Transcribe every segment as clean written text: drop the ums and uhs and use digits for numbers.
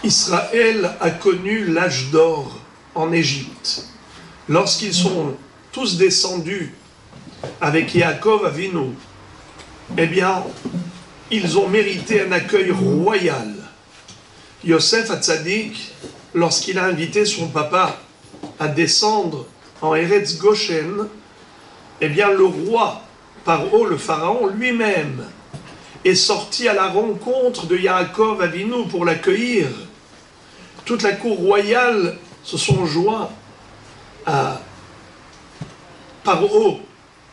Israël a connu l'âge d'or en Égypte. Lorsqu'ils sont tous descendus avec Yaakov Avinu, eh bien, ils ont mérité un accueil royal. Yosef Hatzadik, lorsqu'il a invité son papa à descendre en Eretz Goshen, eh bien, le roi Paro, le pharaon lui-même, est sorti à la rencontre de Yaakov Avinu pour l'accueillir. Toute la cour royale se sont joints à Paro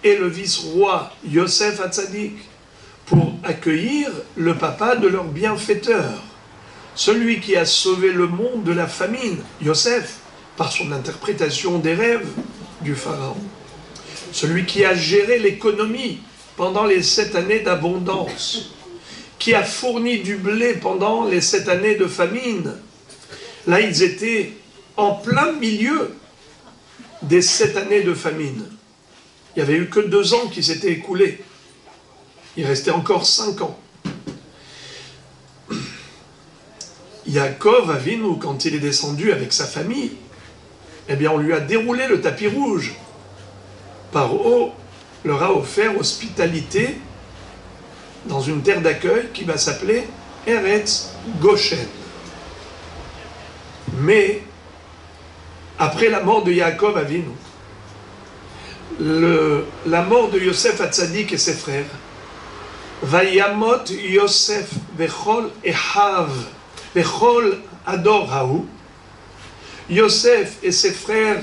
et le vice-roi Yosef Hatzadik pour accueillir le papa de leur bienfaiteur, celui qui a sauvé le monde de la famine, Yosef, par son interprétation des rêves du pharaon, celui qui a géré l'économie pendant les 7 années d'abondance, qui a fourni du blé pendant les 7 années de famine. Là, ils étaient en plein milieu des 7 années de famine. Il n'y avait eu que 2 ans qui s'étaient écoulés. Il restait encore 5 ans. Yaakov Avinu, quand il est descendu avec sa famille, eh bien, on lui a déroulé le tapis rouge. Paro leur a offert hospitalité dans une terre d'accueil qui va s'appeler Eretz Goshen. Mais, après la mort de Yaakov Avinu, la mort de Yosef Hatzadik et ses frères, Vayamot Yosef vechol ehav vechol ador haou, Yosef et ses frères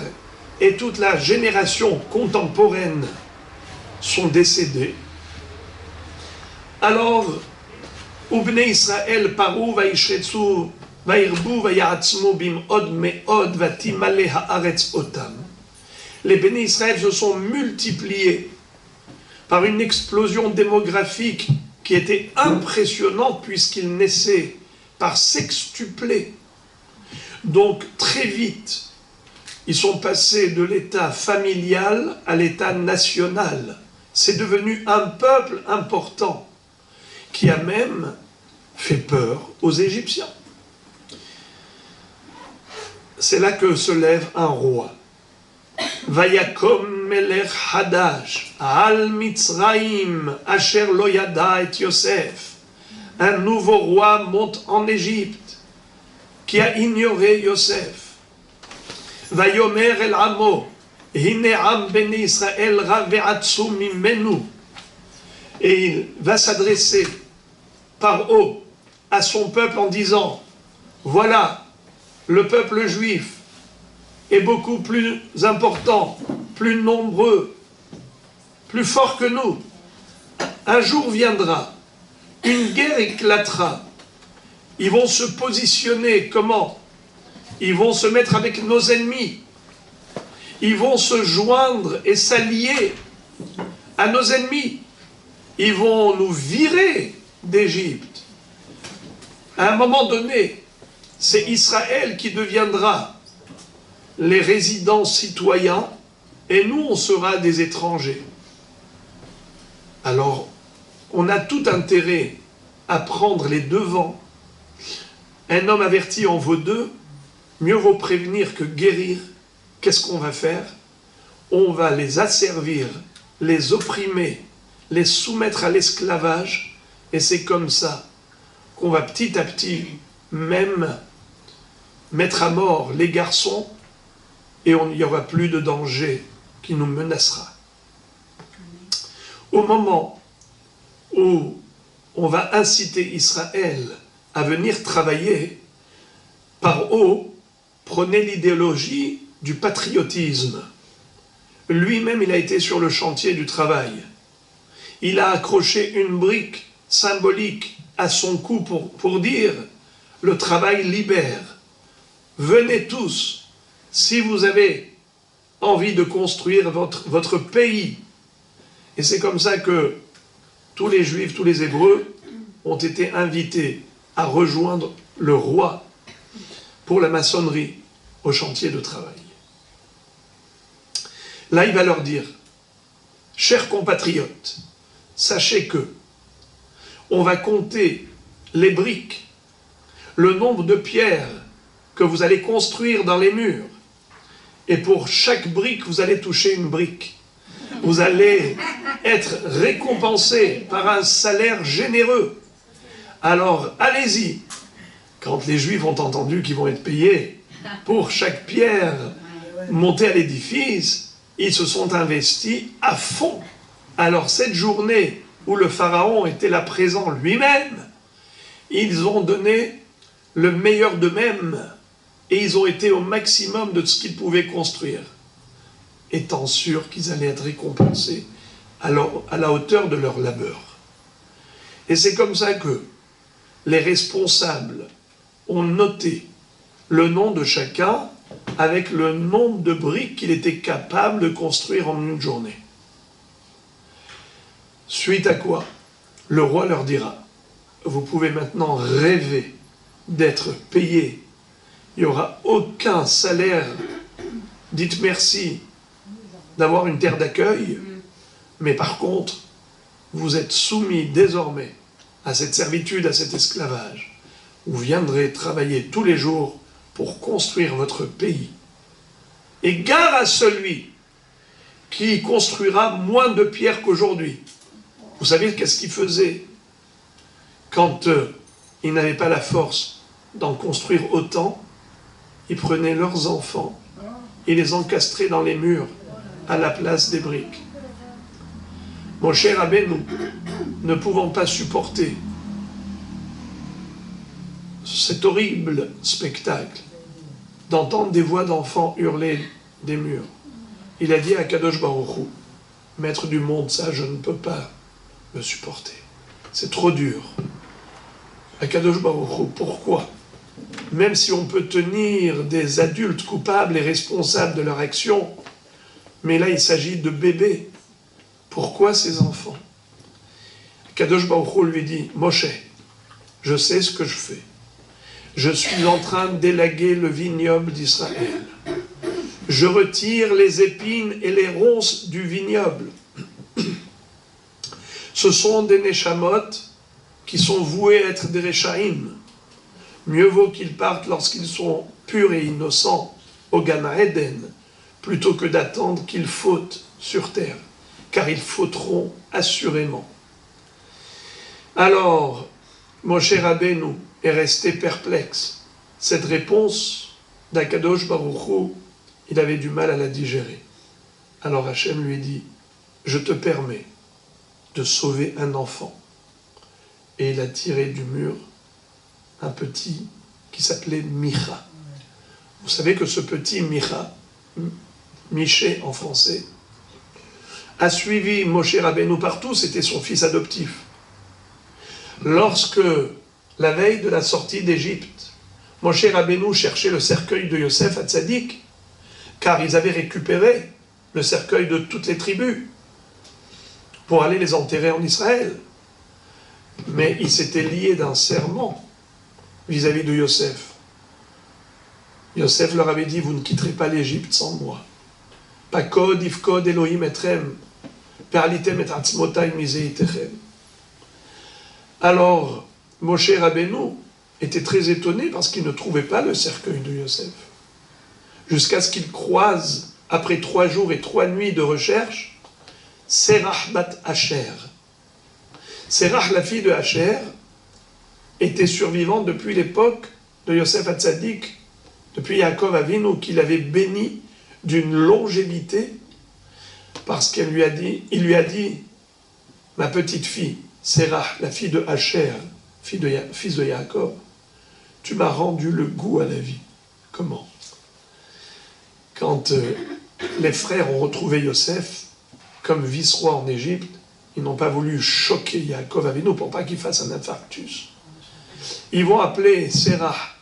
et toute la génération contemporaine sont décédés. Alors, Ubnei Israël paru vaishretzu vairbu vayatzmu bim'od me'od vatimale haaretz otam. Les bénis Israël se sont multipliés par une explosion démographique qui était impressionnante puisqu'ils naissaient par sextuplés. Donc très vite, ils sont passés de l'état familial à l'état national. C'est devenu un peuple important qui a même fait peur aux Égyptiens. C'est là que se lève un roi. Vayakom melech hadash al Mitzraim asher lo yada et Yosef. Un nouveau roi monte en Égypte qui a ignoré Yosef. Vayomer el amo hine am ben Israël raveatsu mimenu. Et il va s'adresser par haut à son peuple en disant: voilà, le peuple juif est beaucoup plus important, plus nombreux, plus fort que nous. Un jour viendra, une guerre éclatera. Ils vont se positionner comment? Ils vont se mettre avec nos ennemis. Ils vont se joindre et s'allier à nos ennemis. Ils vont nous virer d'Égypte. À un moment donné, c'est Israël qui deviendra les résidents citoyens et nous, on sera des étrangers. Alors, on a tout intérêt à prendre les devants. Un homme averti en vaut 2, mieux vaut prévenir que guérir. Qu'est-ce qu'on va faire? On va les asservir, les opprimer, les soumettre à l'esclavage, et c'est comme ça qu'on va petit à petit même mettre à mort les garçons, et il n'y aura plus de danger qui nous menacera. Au moment où on va inciter Israël à venir travailler, par haut, prenez l'idéologie du patriotisme. Lui-même, il a été sur le chantier du travail. Il a accroché une brique symbolique à son cou pour dire « le travail libère ». Venez tous, si vous avez envie de construire votre pays. Et c'est comme ça que tous les Juifs, tous les Hébreux ont été invités à rejoindre le roi pour la maçonnerie au chantier de travail. Là, il va leur dire, chers compatriotes, sachez que on va compter les briques. le nombre de pierres que vous allez construire dans les murs. Et pour chaque brique, vous allez toucher une brique. Vous allez être récompensé par un salaire généreux. Alors, allez-y. Quand les Juifs ont entendu qu'ils vont être payés pour chaque pierre montée à l'édifice, ils se sont investis à fond. Alors, cette journée où le Pharaon était là présent lui-même, ils ont donné le meilleur d'eux-mêmes et ils ont été au maximum de ce qu'ils pouvaient construire, étant sûrs qu'ils allaient être récompensés à la hauteur de leur labeur. Et c'est comme ça que les responsables ont noté le nom de chacun avec le nombre de briques qu'il était capable de construire en une journée. Suite à quoi, le roi leur dira, vous pouvez maintenant rêver d'être payé. Il n'y aura aucun salaire. Dites merci d'avoir une terre d'accueil, mais par contre, vous êtes soumis désormais à cette servitude, à cet esclavage. Vous viendrez travailler tous les jours pour construire votre pays. Et gare à celui qui construira moins de pierres qu'aujourd'hui. Vous savez qu'est-ce qu'ils faisaient quand ils n'avaient pas la force d'en construire autant? Ils prenaient leurs enfants et les encastraient dans les murs à la place des briques. Mon cher Rabbeinu, ne pouvant pas supporter cet horrible spectacle d'entendre des voix d'enfants hurler des murs, il a dit à Kadosh Baruch Hu, maître du monde, ça je ne peux pas me supporter. C'est trop dur. À Kadosh Baruch Hu, pourquoi? Même si on peut tenir des adultes coupables et responsables de leur action, mais là il s'agit de bébés. Pourquoi ces enfants? Kadosh Baruch Hu lui dit, Moshe, je sais ce que je fais. Je suis en train d'élaguer le vignoble d'Israël. Je retire les épines et les ronces du vignoble. Ce sont des Neshamot qui sont voués à être des Rechaïm. Mieux vaut qu'ils partent lorsqu'ils sont purs et innocents au Gan Eden, plutôt que d'attendre qu'ils fautent sur terre, car ils fauteront assurément. Alors, Moshe Rabbeinu est resté perplexe. Cette réponse d'Akadosh Baruch Hu, il avait du mal à la digérer. Alors Hachem lui dit, je te permets de sauver un enfant. Et il a tiré du mur un petit qui s'appelait Micha. Vous savez que ce petit Micha, Miché en français, a suivi Moshe Rabbeinu partout, c'était son fils adoptif. Lorsque, la veille de la sortie d'Égypte, Moshe Rabbeinu cherchait le cercueil de Yosef à Tzadik, car ils avaient récupéré le cercueil de toutes les tribus pour aller les enterrer en Israël. Mais ils s'étaient liés d'un serment vis-à-vis de Yosef. Yosef leur avait dit, vous ne quitterez pas l'Égypte sans moi. Pakod, ifkod, Elohim etrem, perlitem et atzmotai miseitechem. Alors, Moshe Rabbeinu était très étonné parce qu'il ne trouvait pas le cercueil de Yosef. Jusqu'à ce qu'il croise, après 3 jours et 3 nuits de recherche, Serach bat Asher. Serach, la fille de Asher, était survivante depuis l'époque de Yosef Hatzadik, depuis Yaakov Avinu, qu'il avait béni d'une longévité, parce qu'il lui a dit, ma petite fille, Serach, la fille de Asher, fils de Yaakov, tu m'as rendu le goût à la vie. Comment? Quand les frères ont retrouvé Yosef comme vice-roi en Égypte, ils n'ont pas voulu choquer Yaakov Avinu pour pas qu'il fasse un infarctus. Ils vont appeler Serach,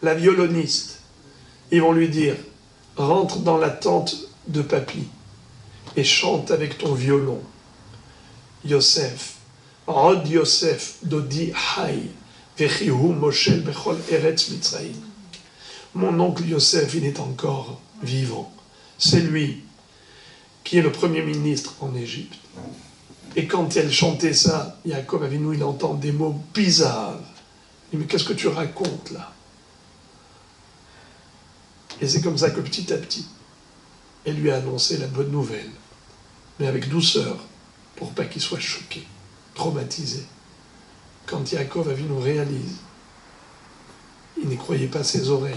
la violoniste. Ils vont lui dire, rentre dans la tente de papy et chante avec ton violon. Yosef, Od Yosef Dodi Hay, Vechihu Moshel Bechol Eretz Mitzrayim. Mon oncle Yosef, il est encore vivant. C'est lui qui est le premier ministre en Égypte. Et quand elle chantait ça, Yaakov Avinu, il entend des mots bizarres. Il dit, mais qu'est-ce que tu racontes là? Et c'est comme ça que petit à petit, elle lui a annoncé la bonne nouvelle, mais avec douceur, pour pas qu'il soit choqué, traumatisé. Quand Yaakov Avinu réalise, il n'y croyait pas ses oreilles.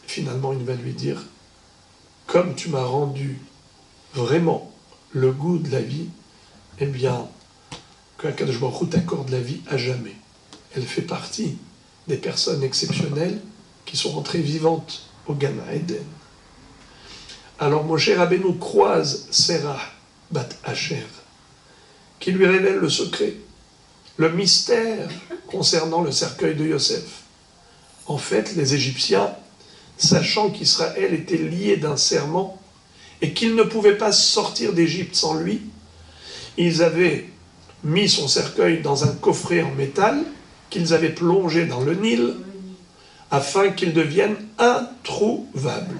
Finalement, il va lui dire, comme tu m'as rendu vraiment le goût de la vie, eh bien, que Akadosh Baruch Hu t'accorde la vie à jamais. Elle fait partie des personnes exceptionnelles qui sont rentrées vivantes au Gan Eden. Alors Moshe Rabbeinu croise Serah Bat Asher, qui lui révèle le secret, le mystère concernant le cercueil de Yosef. En fait, les Égyptiens, sachant qu'Israël était lié d'un serment et qu'il ne pouvait pas sortir d'Égypte sans lui, ils avaient mis son cercueil dans un coffret en métal qu'ils avaient plongé dans le Nil afin qu'il devienne introuvable.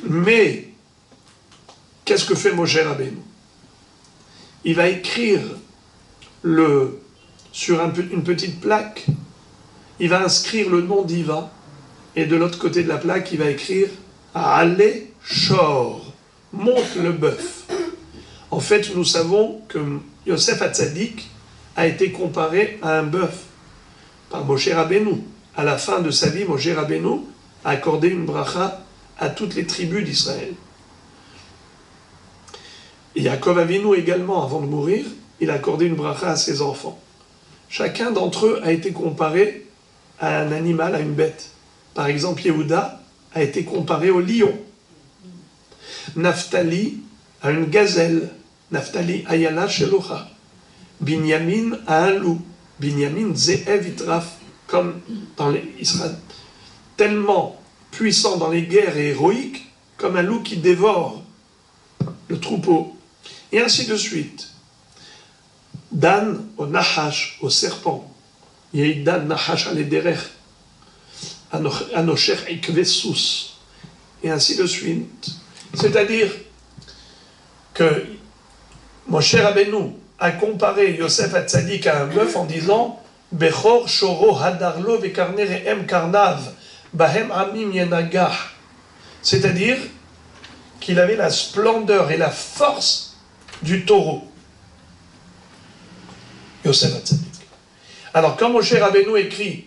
Mais qu'est-ce que fait Moshe Rabbeinu? Il va écrire sur une petite plaque, il va inscrire le nom d'Iva, et de l'autre côté de la plaque, il va écrire Allez Shor, monte le bœuf. En fait, nous savons que Yosef Hatzadik a été comparé à un bœuf par Moshe Rabbeinu. À la fin de sa vie, Moshe Rabbeinu a accordé une bracha à toutes les tribus d'Israël. Et Yaakov Avinu également, avant de mourir, il a accordé une bracha à ses enfants. Chacun d'entre eux a été comparé à un animal, à une bête. Par exemple, Yehuda a été comparé au lion. Naphtali à une gazelle. Naphtali ayala shelocha. Binyamin à un loup. Binyamin ze'ev itraf. Comme dans les Israël. Tellement puissant dans les guerres et héroïque, comme un loup qui dévore le troupeau. Et ainsi de suite. Dan au nahash, au serpent. Yehidan nahash alederech. Anosher ikvesus. Et ainsi de suite. C'est-à-dire que Moshe Rabbeinu a comparé Yosef Hatzadik à un bœuf en disant Bechor shoro hadarlo vekarne re'em karnav bahem amim yenagah. C'est-à-dire qu'il avait la splendeur et la force du taureau. Yosef Hatzadik. Alors quand Moshe Rabbeinu écrit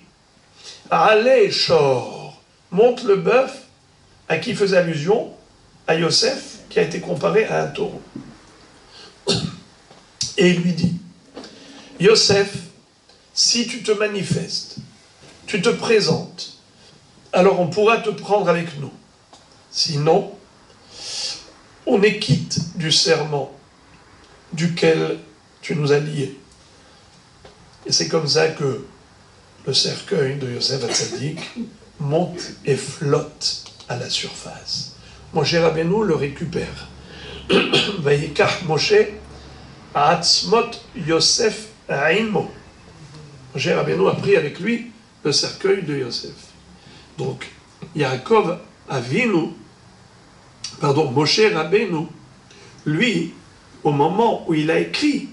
Allez Shor, monte le bœuf, à qui faisait allusion? À Yosef, qui a été comparé à un taureau. Et il lui dit, Yosef, si tu te manifestes, tu te présentes, alors on pourra te prendre avec nous. Sinon, on est quitte du serment duquel tu nous as liés. Et c'est comme ça que le cercueil de Yosef Hatzadik monte et flotte à la surface. Moshe Rabbeinu le récupère. Vayikach Moshe Atzmot Yosef Aimo. Moshe Rabbeinu a pris avec lui le cercueil de Yosef. Donc, Yaakov Avinu, Moshe Rabbeinu, lui, au moment où il a écrit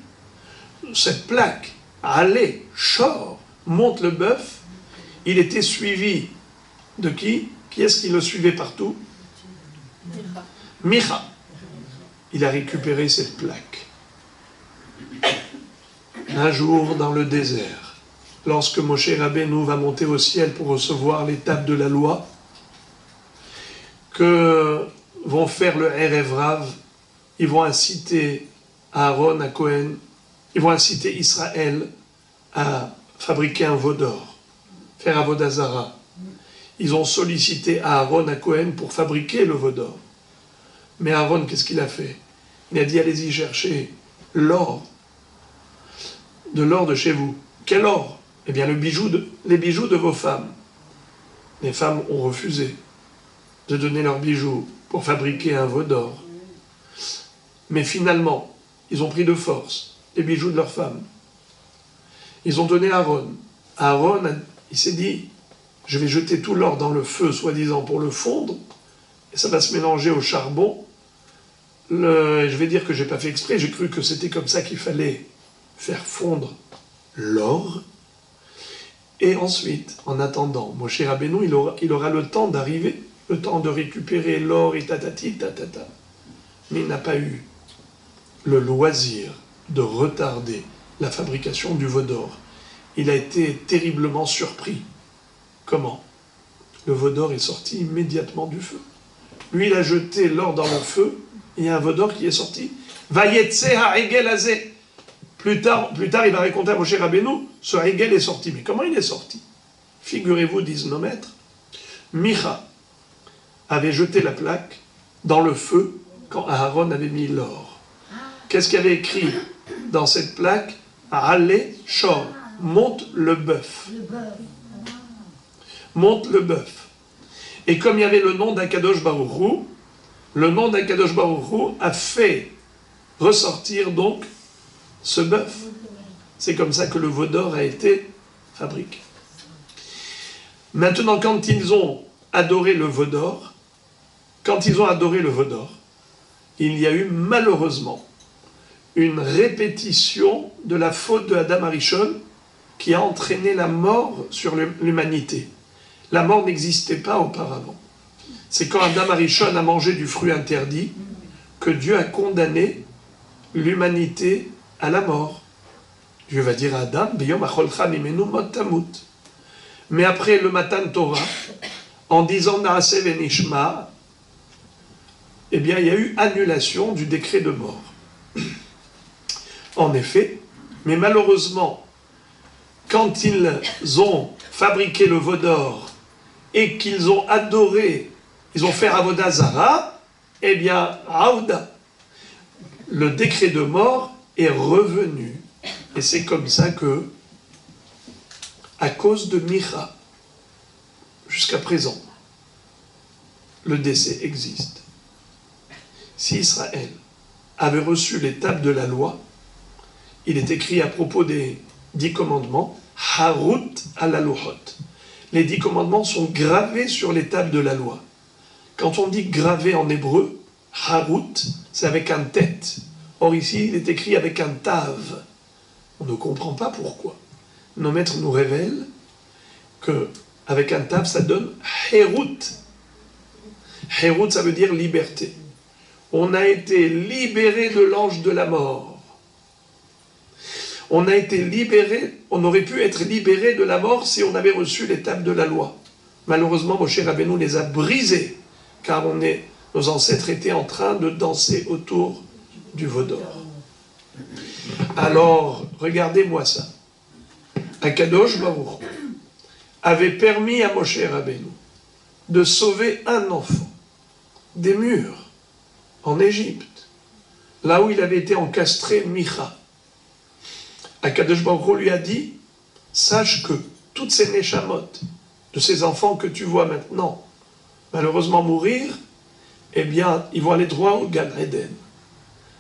cette plaque, Allez, Shor, monte le bœuf, il était suivi de qui? Qui est-ce qui le suivait partout? Micha. Il a récupéré cette plaque. Un jour, dans le désert, lorsque Moshe Rabbeinu va monter au ciel pour recevoir l'étape de la loi, que vont faire le Erev Rav, ils vont inciter Aaron à Cohen, ils vont inciter Israël à fabriquer un veau d'or, faire Avodah Zara. Ils ont sollicité Aaron à Cohen pour fabriquer le veau d'or. Mais Aaron, qu'est-ce qu'il a fait? Il a dit, allez-y chercher l'or, de l'or de chez vous. Quel or? Eh bien, les bijoux de vos femmes. Les femmes ont refusé de donner leurs bijoux pour fabriquer un veau d'or. Mais finalement, ils ont pris de force les bijoux de leurs femmes. Ils ont donné à Aaron. Aaron, il s'est dit, je vais jeter tout l'or dans le feu, soi-disant, pour le fondre, et ça va se mélanger au charbon. Je vais dire que je n'ai pas fait exprès, j'ai cru que c'était comme ça qu'il fallait faire fondre l'or. Et ensuite, en attendant, Moshe Rabbeinu, il aura le temps d'arriver, le temps de récupérer l'or et tatati, tatata. Mais il n'a pas eu le loisir de retarder la fabrication du veau d'or. Il a été terriblement surpris. Comment? Le veau d'or est sorti immédiatement du feu. Lui, il a jeté l'or dans le feu, et il y a un veau d'or qui est sorti. Vayetse ha'egel hazeh. Plus tard, il va raconter à Moshe Rabbeinu, ce ha'egel est sorti. Mais comment il est sorti? Figurez-vous, disent nos maîtres, Micha avait jeté la plaque dans le feu quand Aaron avait mis l'or. Qu'est-ce qu'il y avait écrit dans cette plaque? Allez, Shor, monte le bœuf. Monte le bœuf. Et comme il y avait le nom d'Akadosh Baruch Hu, le nom d'Akadosh Baruch Hu a fait ressortir donc ce bœuf. C'est comme ça que le veau d'or a été fabriqué. Maintenant, quand ils ont adoré le veau d'or, il y a eu malheureusement une répétition de la faute de Adam Arishon qui a entraîné la mort sur l'humanité. La mort n'existait pas auparavant. C'est quand Adam Arishon a mangé du fruit interdit que Dieu a condamné l'humanité à la mort. Dieu va dire à Adam, Biyom acholcha mimenu mot tamut. Mais après le Matan Torah, en disant Naaseh venishma, eh bien, il y a eu annulation du décret de mort. En effet, mais malheureusement, quand ils ont fabriqué le veau d'or et qu'ils ont adoré, ils ont fait Avodah Zara, eh bien, Aouda, le décret de mort est revenu. Et c'est comme ça que, à cause de Micha, jusqu'à présent, le décès existe. Si Israël avait reçu les tables de la loi, il est écrit à propos des 10 commandements, Harut al-Aluhot. Les 10 commandements sont gravés sur les tables de la loi. Quand on dit gravé en hébreu, Harut, c'est avec un tête. Or ici, il est écrit avec un tav. On ne comprend pas pourquoi. Nos maîtres nous révèlent que avec un tav, ça donne Herut. Herut, ça veut dire liberté. On a été libéré de l'ange de la mort. On a été libéré, on aurait pu être libéré de la mort si on avait reçu les tables de la loi. Malheureusement, Moshe Rabbeinu les a brisées, car nos ancêtres étaient en train de danser autour du veau d'or. Alors, regardez-moi ça. Akadosh Baruch avait permis à Moshe Rabbeinu de sauver un enfant des murs en Égypte, là où il avait été encastré Micha. Akadosh Baruch Hu lui a dit, sache que toutes ces neshamot de ces enfants que tu vois maintenant, malheureusement mourir, eh bien, ils vont aller droit au Gan Eden.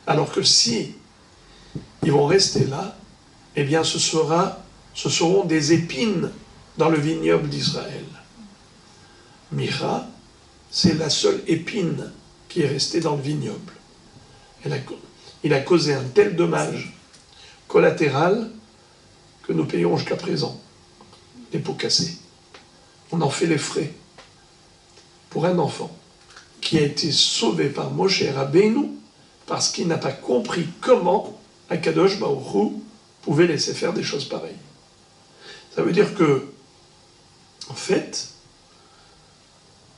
Alors que si ils vont rester là, eh bien, ce seront des épines dans le vignoble d'Israël. Micha, c'est la seule épine qui est restée dans le vignoble. Il a causé un tel dommage collatéral que nous payons jusqu'à présent les pots cassés. On en fait les frais pour un enfant qui a été sauvé par Moshe Rabbeinu parce qu'il n'a pas compris comment Akadosh Baruch Hu pouvait laisser faire des choses pareilles. Ça veut dire que, en fait,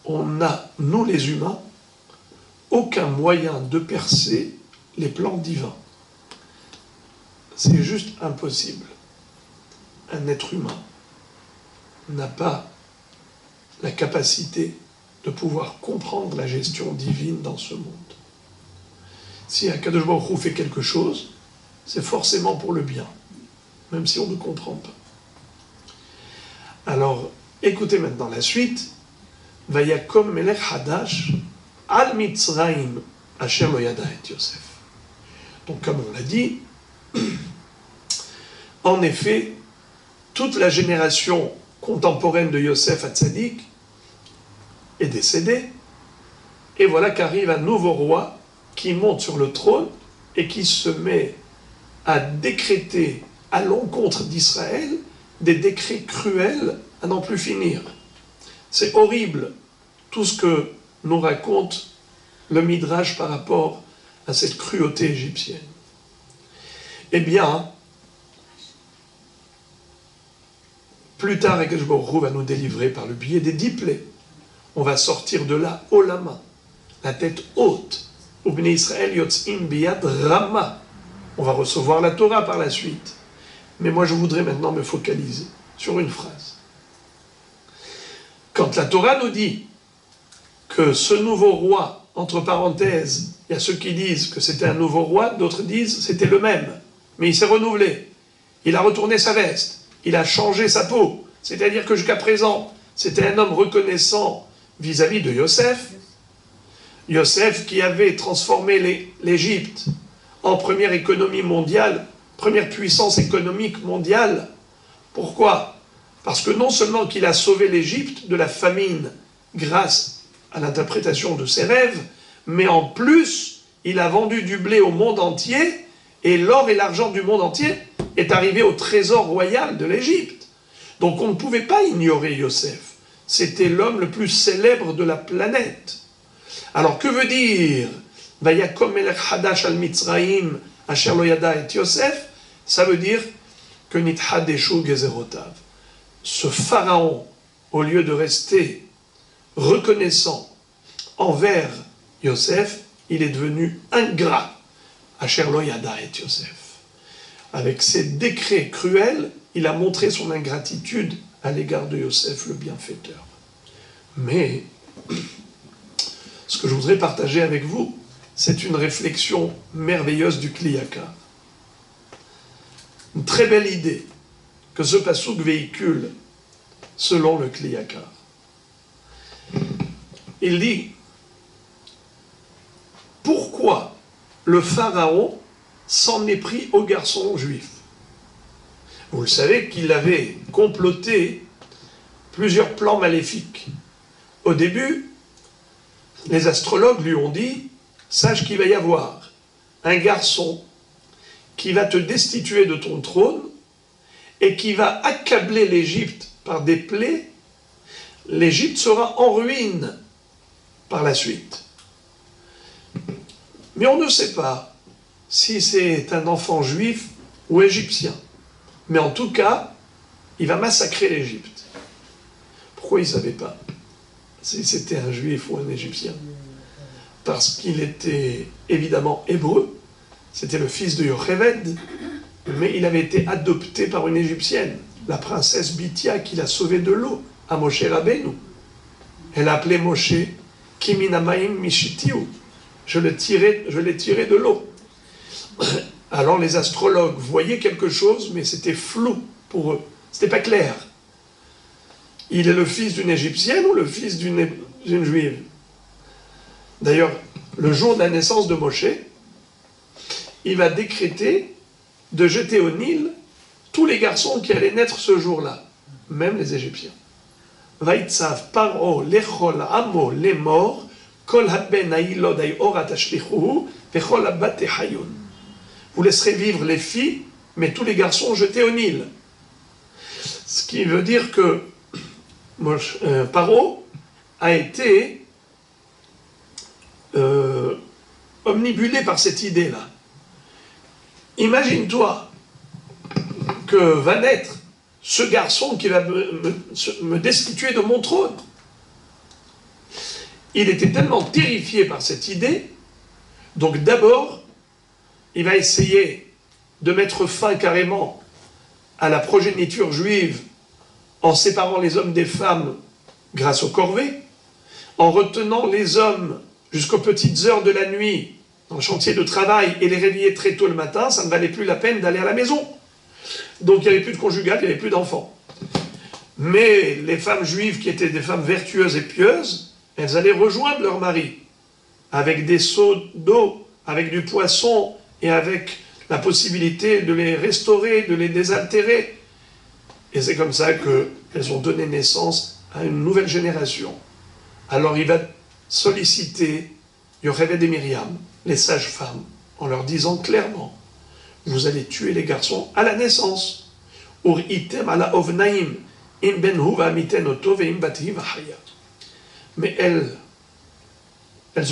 on n'a, nous les humains, aucun moyen de percer les plans divins. C'est juste impossible. Un être humain n'a pas la capacité de pouvoir comprendre la gestion divine dans ce monde. Si Akadosh Baruch Hu fait quelque chose, c'est forcément pour le bien, même si on ne comprend pas. Alors, écoutez maintenant la suite. Vayakom melech hadash al Mitzraim asher lo yada et Yosef. Donc, comme on l'a dit, en effet, toute la génération contemporaine de Yosef Hatzadik est décédée, et voilà qu'arrive un nouveau roi qui monte sur le trône et qui se met a décrété à l'encontre d'Israël des décrets cruels à n'en plus finir. C'est horrible tout ce que nous raconte le Midrash par rapport à cette cruauté égyptienne. Eh bien, plus tard, Akadosh Baruch Hu va nous délivrer par le biais des 10 plaies. On va sortir de là haut la main, la tête haute. Ubnei Israël yotzim biyad rama. On va recevoir la Torah par la suite. Mais moi, je voudrais maintenant me focaliser sur une phrase. Quand la Torah nous dit que ce nouveau roi, entre parenthèses, il y a ceux qui disent que c'était un nouveau roi, d'autres disent que c'était le même, mais il s'est renouvelé. Il a retourné sa veste, il a changé sa peau. C'est-à-dire que jusqu'à présent, c'était un homme reconnaissant vis-à-vis de Yosef. Yosef qui avait transformé l'Égypte en première économie mondiale, première puissance économique mondiale. Pourquoi? Parce que non seulement qu'il a sauvé l'Égypte de la famine grâce à l'interprétation de ses rêves, mais en plus, il a vendu du blé au monde entier, et l'or et l'argent du monde entier est arrivé au trésor royal de l'Égypte. Donc on ne pouvait pas ignorer Yosef. C'était l'homme le plus célèbre de la planète. Alors que veut dire Vayakom melech hadash al Mitzraim asher lo yada et Yosef? Ça veut dire que nithadeshu gezerotav. Ce pharaon, au lieu de rester reconnaissant envers Yosef, il est devenu ingrat. Asher lo yada et Yosef. Avec ses décrets cruels, il a montré son ingratitude à l'égard de Yosef, le bienfaiteur. Mais ce que je voudrais partager avec vous, c'est une réflexion merveilleuse du Kli Yakar. Une très belle idée que ce passouk véhicule selon le Kli Yakar. Il dit, pourquoi le pharaon s'en est pris aux garçons juifs? Vous le savez qu'il avait comploté plusieurs plans maléfiques. Au début, les astrologues lui ont dit, sache qu'il va y avoir un garçon qui va te destituer de ton trône et qui va accabler l'Égypte par des plaies. L'Égypte sera en ruine par la suite. Mais on ne sait pas si c'est un enfant juif ou égyptien. Mais en tout cas, il va massacrer l'Égypte. Pourquoi il ne savait pas si c'était un juif ou un égyptien? Parce qu'il était évidemment hébreu, c'était le fils de Yocheved, mais il avait été adopté par une égyptienne, la princesse Bithia, qui l'a sauvé de l'eau, à Moshe Rabbeinu. Elle a appelé Moshe Kiminamaim Mishitiu. Je l'ai tiré de l'eau. Alors les astrologues voyaient quelque chose, mais c'était flou pour eux. C'était pas clair. Il est le fils d'une égyptienne ou le fils d'une juive? D'ailleurs, le jour de la naissance de Moshe, il va décréter de jeter au Nil tous les garçons qui allaient naître ce jour-là, même les Égyptiens. Vaïtsav paro lechol amo lemor kol haben hailod hay orat ashlichuhu vechol habat hayun. Vous laisserez vivre les filles, mais tous les garçons jetés au Nil. Ce qui veut dire que Paro a été omnibulé par cette idée-là. Imagine-toi que va naître ce garçon qui va me destituer de mon trône. Il était tellement terrifié par cette idée, donc d'abord, il va essayer de mettre fin carrément à la progéniture juive en séparant les hommes des femmes grâce aux corvées, en retenant les hommes jusqu'aux petites heures de la nuit dans le chantier de travail et les réveiller très tôt le matin, ça ne valait plus la peine d'aller à la maison. Donc il n'y avait plus de conjugal, il n'y avait plus d'enfants. Mais les femmes juives qui étaient des femmes vertueuses et pieuses, elles allaient rejoindre leur mari avec des seaux d'eau, avec du poisson et avec la possibilité de les restaurer, de les désaltérer. Et c'est comme ça qu'elles ont donné naissance à une nouvelle génération. Alors il va solliciter Yocheved et Myriam, les sages-femmes, en leur disant clairement, vous allez tuer les garçons à la naissance. Ur item ala ovnaim, im ben huva miten oto veim bati vachaya. Mais elles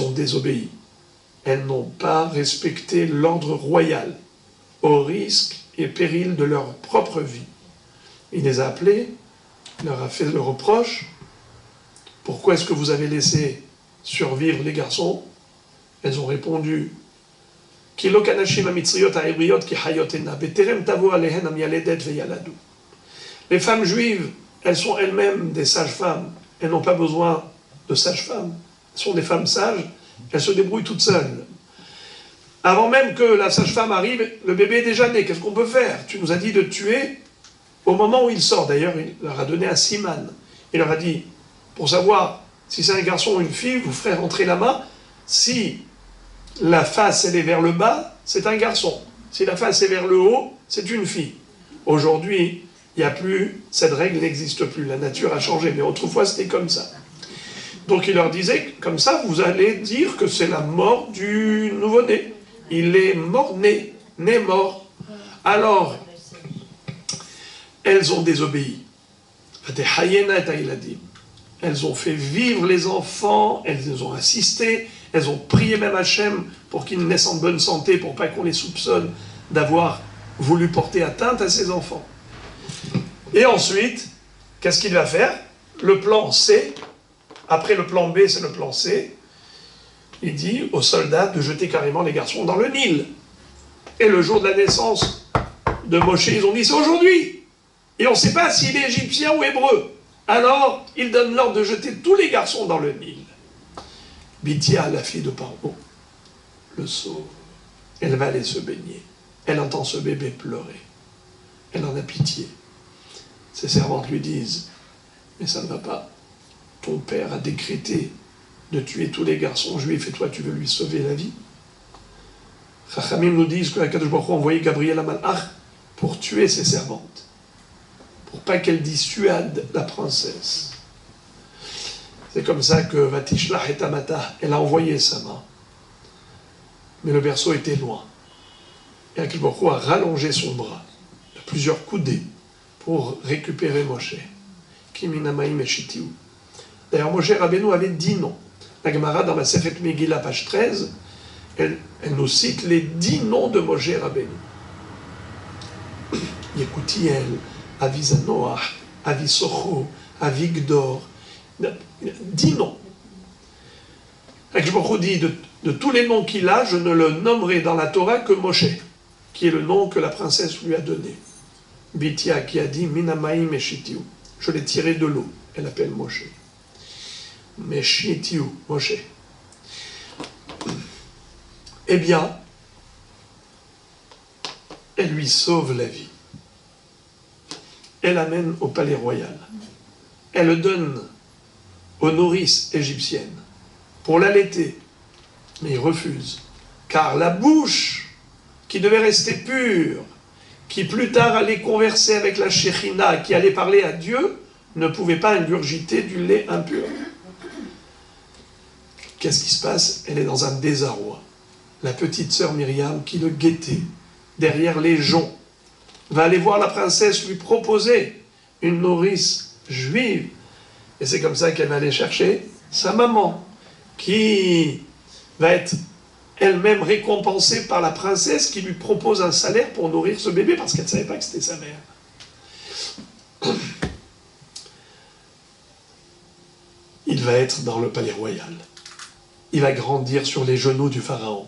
ont désobéi. Elles n'ont pas respecté l'ordre royal, au risque et péril de leur propre vie. Il les a appelés, il leur a fait le reproche. Pourquoi est-ce que vous avez laissé survivre les garçons? Elles ont répondu, les femmes juives, elles sont elles-mêmes des sages-femmes. Elles n'ont pas besoin de sages-femmes. Elles sont des femmes sages, elles se débrouillent toutes seules. Avant même que la sage-femme arrive, le bébé est déjà né. Qu'est-ce qu'on peut faire? Tu nous as dit de tuer au moment où il sort. D'ailleurs, il leur a donné un siman. Il leur a dit, pour savoir si c'est un garçon ou une fille, vous ferez rentrer la main. Si la face, elle est vers le bas, c'est un garçon. Si la face est vers le haut, c'est une fille. Aujourd'hui, il n'y a plus, cette règle n'existe plus. La nature a changé, mais autrefois, c'était comme ça. Donc il leur disait, comme ça, vous allez dire que c'est la mort du nouveau-né. Il est mort-né, né-mort. Alors, elles ont désobéi. Elles ont fait vivre les enfants, elles ont assisté, elles ont prié même Hachem pour qu'ils naissent en bonne santé, pour pas qu'on les soupçonne d'avoir voulu porter atteinte à ces enfants. Et ensuite, qu'est-ce qu'il va faire? Le plan C, après le plan B, c'est le plan C, il dit aux soldats de jeter carrément les garçons dans le Nil. Et le jour de la naissance de Moshe, ils ont dit c'est aujourd'hui. Et on ne sait pas s'il est égyptien ou hébreu. Alors, il donne l'ordre de jeter tous les garçons dans le Nil. Bithia, la fille de Paro, le sauve. Elle va aller se baigner. Elle entend ce bébé pleurer. Elle en a pitié. Ses servantes lui disent, mais ça ne va pas. Ton père a décrété de tuer tous les garçons juifs et toi tu veux lui sauver la vie. Chachamim nous disent que Akadosh Baruch Hu a envoyé Gabriel à Malach pour tuer ses servantes, pour pas qu'elle dissuade la princesse. C'est comme ça que Vatishlach et Amata, elle a envoyé sa main. Mais le berceau était loin. Et Akadosh Baruch Hu a rallongé son bras de plusieurs coudées pour récupérer Moshe. Kiminamaim et Shitiou. D'ailleurs, Moshe Rabbeinu avait 10 noms. La Gemara, dans la Sefet Megillah, page 13, elle nous cite les 10 noms de Moshe Rabbeinu. Yekutiel, Avizanoach, Avisocho, Avigdor. 10 noms. Je me dis, de tous les noms qu'il a, je ne le nommerai dans la Torah que Moshe, qui est le nom que la princesse lui a donné. Bithia, qui a dit Minamaim et Shitiou. Je l'ai tiré de l'eau. Elle appelle Moshe. Mais Shitiou, Moshe. Eh bien, elle lui sauve la vie. Elle l'amène au palais royal. Elle le donne aux nourrices égyptiennes pour l'allaiter. Mais il refuse. Car la bouche, qui devait rester pure, qui plus tard allait converser avec la Shekhinah, qui allait parler à Dieu, ne pouvait pas ingurgiter du lait impur. Qu'est-ce qui se passe? Elle est dans un désarroi. La petite sœur Myriam, qui le guettait derrière les joncs, va aller voir la princesse lui proposer une nourrice juive. Et c'est comme ça qu'elle va aller chercher sa maman, qui va être elle-même récompensée par la princesse qui lui propose un salaire pour nourrir ce bébé, parce qu'elle ne savait pas que c'était sa mère. Il va être dans le palais royal. Il va grandir sur les genoux du pharaon.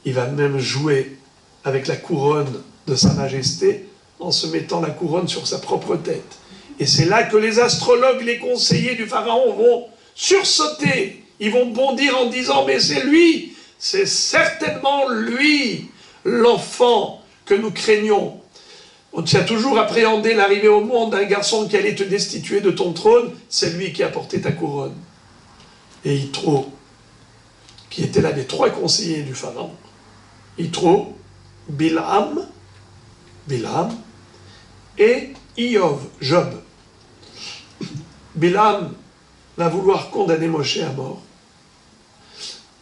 Il va même jouer avec la couronne de sa majesté en se mettant la couronne sur sa propre tête. Et c'est là que les astrologues, les conseillers du pharaon vont sursauter. Ils vont bondir en disant, mais c'est lui, c'est certainement lui, l'enfant que nous craignons. On tient toujours appréhendé l'arrivée au monde d'un garçon qui allait te destituer de ton trône, c'est lui qui a porté ta couronne. Et Yitro, qui était l'un des 3 conseillers du pharaon, Yitro, Bilam et Iov, Job. Bilam va vouloir condamner Moshe à mort.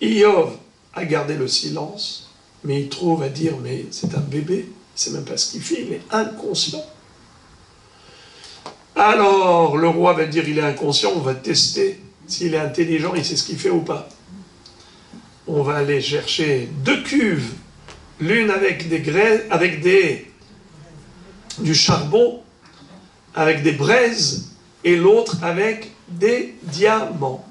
Iov a gardé le silence. mais il trouve à dire, mais c'est un bébé, il ne sait même pas ce qu'il fait, il est inconscient. Alors, le roi va dire, il est inconscient, on va tester s'il est intelligent, il sait ce qu'il fait ou pas. On va aller chercher 2 cuves, l'une avec du charbon, avec des braises, et l'autre avec des diamants.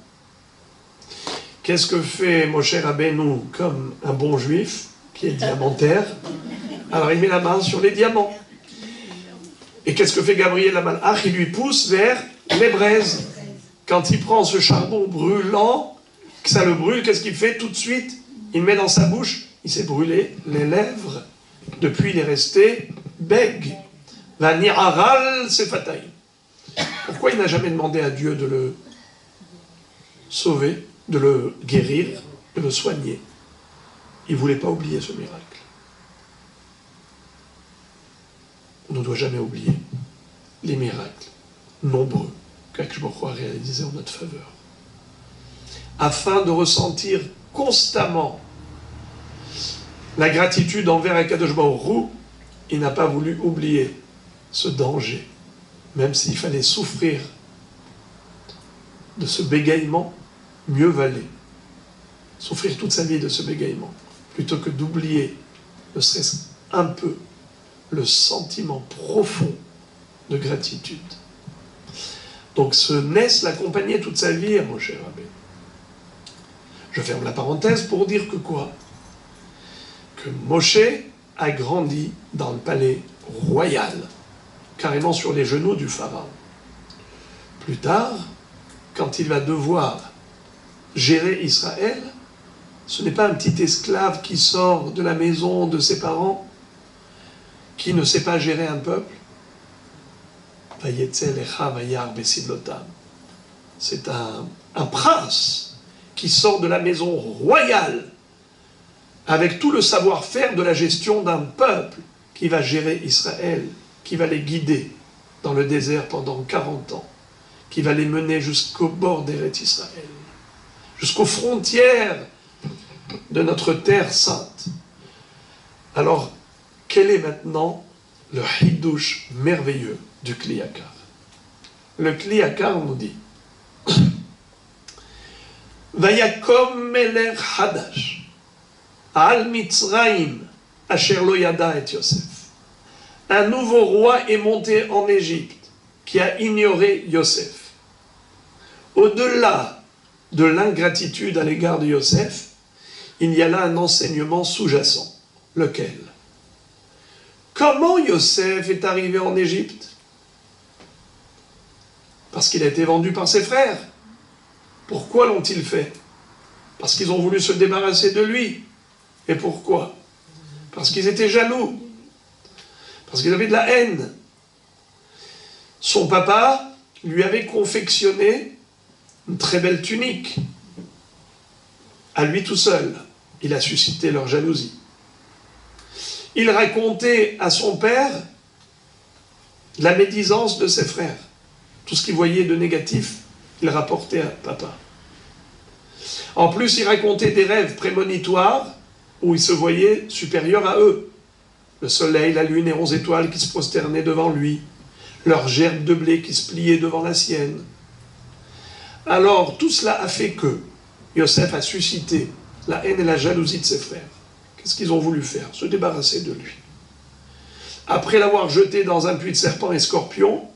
Qu'est-ce que fait Moshe Rabbeinu comme un bon juif, qui est diamantaire? Alors il met la main sur les diamants. Et qu'est-ce que fait Gabriel la Malach? Il lui pousse vers les braises. Quand il prend ce charbon brûlant, que ça le brûle, qu'est-ce qu'il fait tout de suite? Il met dans sa bouche, il s'est brûlé les lèvres. Depuis, il est resté bègue. Va ni'aral sefataï. Pourquoi il n'a jamais demandé à Dieu de le sauver, de le guérir, de le soigner? Il ne voulait pas oublier ce miracle. On ne doit jamais oublier les miracles nombreux qu'Akadosh Baruch Hu a réalisés en notre faveur. Afin de ressentir constamment la gratitude envers Akadosh Baruch Hu, il n'a pas voulu oublier ce danger, même s'il fallait souffrir de ce bégaiement, mieux valait souffrir toute sa vie de ce bégaiement, plutôt que d'oublier, ne serait-ce un peu, le sentiment profond de gratitude. Donc ce Ness l'accompagnait toute sa vie à Moshe Rabbeinu. Je ferme la parenthèse pour dire que quoi? Que Moshe a grandi dans le palais royal, carrément sur les genoux du pharaon. Plus tard, quand il va devoir gérer Israël, ce n'est pas un petit esclave qui sort de la maison de ses parents, qui ne sait pas gérer un peuple. C'est un prince qui sort de la maison royale avec tout le savoir-faire de la gestion d'un peuple qui va gérer Israël, qui va les guider dans le désert pendant 40 ans, qui va les mener jusqu'au bord d'Eretz Israël, jusqu'aux frontières de notre terre sainte. Alors, quel est maintenant le hidouche merveilleux du Kli Yakar? Le Kli Yakar nous dit Vayakom melech hadash al Mitzraim asher lo yada et Yosef. Un nouveau roi est monté en Égypte qui a ignoré Yosef. Au-delà de l'ingratitude à l'égard de Yosef, il y a là un enseignement sous-jacent. Lequel? Comment Yosef est arrivé en Égypte? Parce qu'il a été vendu par ses frères. Pourquoi l'ont-ils fait? Parce qu'ils ont voulu se débarrasser de lui. Et pourquoi? Parce qu'ils étaient jaloux. Parce qu'ils avaient de la haine. Son papa lui avait confectionné une très belle tunique. À lui tout seul. Il a suscité leur jalousie. Il racontait à son père la médisance de ses frères. Tout ce qu'il voyait de négatif, il rapportait à papa. En plus, il racontait des rêves prémonitoires où il se voyait supérieur à eux. Le soleil, la lune et 11 étoiles qui se prosternaient devant lui, leur gerbe de blé qui se pliait devant la sienne. Alors, tout cela a fait que Yosef a suscité la haine et la jalousie de ses frères. Qu'est-ce qu'ils ont voulu faire? Se débarrasser de lui. Après l'avoir jeté dans un puits de serpents et scorpions,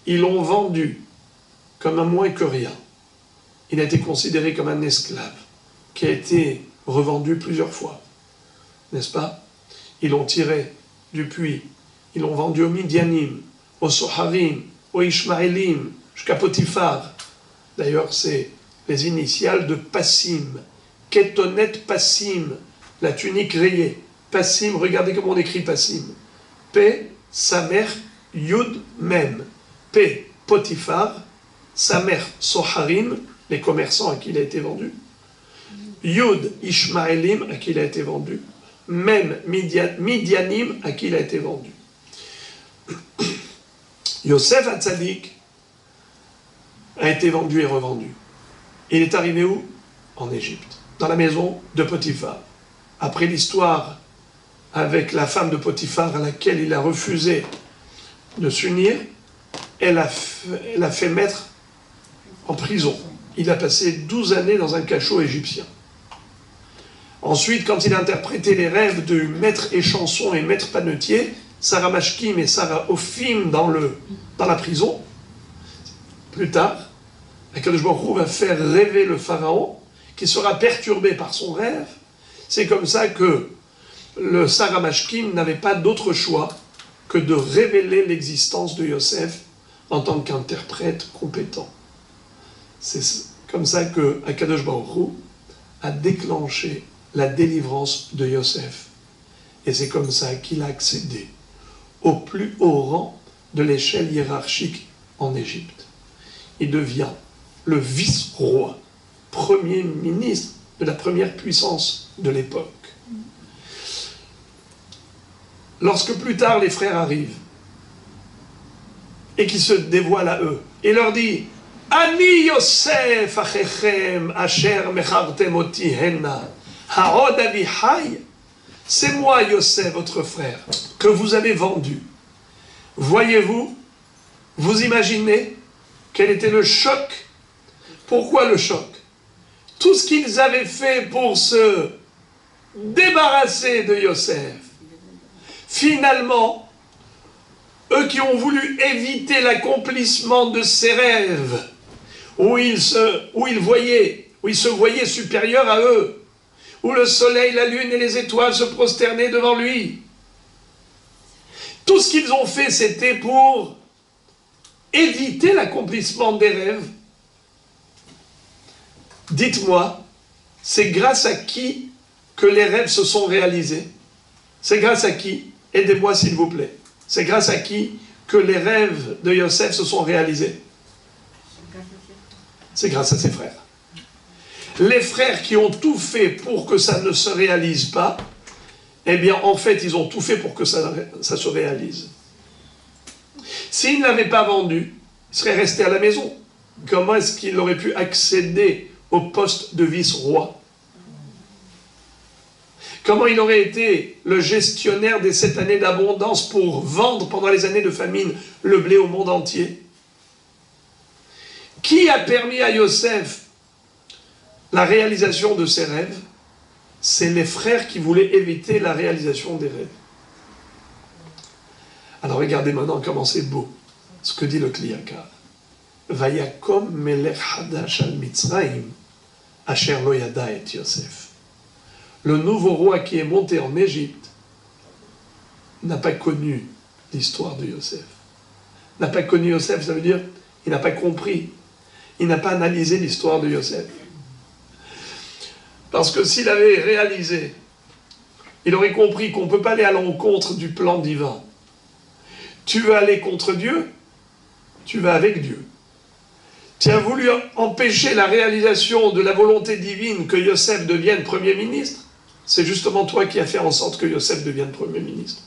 ils l'ont vendu comme un moins que rien. Il a été considéré comme un esclave qui a été revendu plusieurs fois. N'est-ce pas? Ils l'ont tiré du puits. Ils l'ont vendu aux Midianim, aux Soharim, aux Ishmaélim, jusqu'à Potiphar. D'ailleurs, c'est les initiales de Passim. Ketonet Passim, la tunique rayée. Passim, regardez comment on écrit Passim. P, sa mère, Yud, Mem. P, Potiphar, sa mère, Soharim, les commerçants à qui il a été vendu. Yud, Ishmaélim, à qui il a été vendu. Mem, Midianim, à qui il a été vendu. Yosef Hatzadik a été vendu et revendu. Il est arrivé où? En Égypte, dans la maison de Potiphar. après l'histoire avec la femme de Potiphar à laquelle il a refusé de s'unir, elle a fait mettre en prison. Il a passé 12 années dans un cachot égyptien. Ensuite, quand il a interprété les rêves de maître échanson et maître panetier, Sarah Mashkim et Sarah Ophim dans la prison, plus tard, Akadosh Baruch Hu va faire rêver le pharaon, qui sera perturbé par son rêve. C'est comme ça que le Sarah Mashkim n'avait pas d'autre choix que de révéler l'existence de Yosef en tant qu'interprète compétent. C'est comme ça que Akadosh Baruch Hu a déclenché la délivrance de Yosef. Et c'est comme ça qu'il a accédé au plus haut rang de l'échelle hiérarchique en Égypte. Il devient le vice-roi, premier ministre de la première puissance de l'époque. Lorsque plus tard les frères arrivent et qui se dévoilent à eux et leur dit « Ani Yosef achechem asher mechartem oti henna haod avi hay » c'est moi Yosef, votre frère, que vous avez vendu. Voyez-vous, vous imaginez quel était le choc? Pourquoi le choc? Tout ce qu'ils avaient fait pour se débarrasser de Yosef. Finalement, eux qui ont voulu éviter l'accomplissement de ses rêves, où ils se voyaient supérieurs à eux, où le soleil, la lune et les étoiles se prosternaient devant lui. Tout ce qu'ils ont fait, c'était pour éviter l'accomplissement des rêves. Dites-moi, c'est grâce à qui que les rêves se sont réalisés? C'est grâce à qui? Aidez-moi s'il vous plaît. C'est grâce à qui que les rêves de Yosef se sont réalisés? C'est grâce à ses frères. Les frères qui ont tout fait pour que ça ne se réalise pas, eh bien, en fait, ils ont tout fait pour que ça se réalise. S'ils ne l'avaient pas vendu, ils seraient restés à la maison. Comment est-ce qu'il aurait pu accéder au poste de vice-roi? Comment il aurait été le gestionnaire des 7 années d'abondance pour vendre pendant les années de famine le blé au monde entier? Qui a permis à Yosef la réalisation de ses rêves? C'est les frères qui voulaient éviter la réalisation des rêves. Alors regardez maintenant comment c'est beau ce que dit le Kliyakar. Vayakom melech hadash al Mitzrayim asher lo yada et Yosef. Le nouveau roi qui est monté en Égypte n'a pas connu l'histoire de Yosef. N'a pas connu Yosef, ça veut dire il n'a pas compris. Il n'a pas analysé l'histoire de Yosef. Parce que s'il avait réalisé, il aurait compris qu'on ne peut pas aller à l'encontre du plan divin. Tu veux aller contre Dieu, tu vas avec Dieu. Tu as voulu empêcher la réalisation de la volonté divine que Yosef devienne Premier ministre. C'est justement toi qui as fait en sorte que Yosef devienne Premier ministre.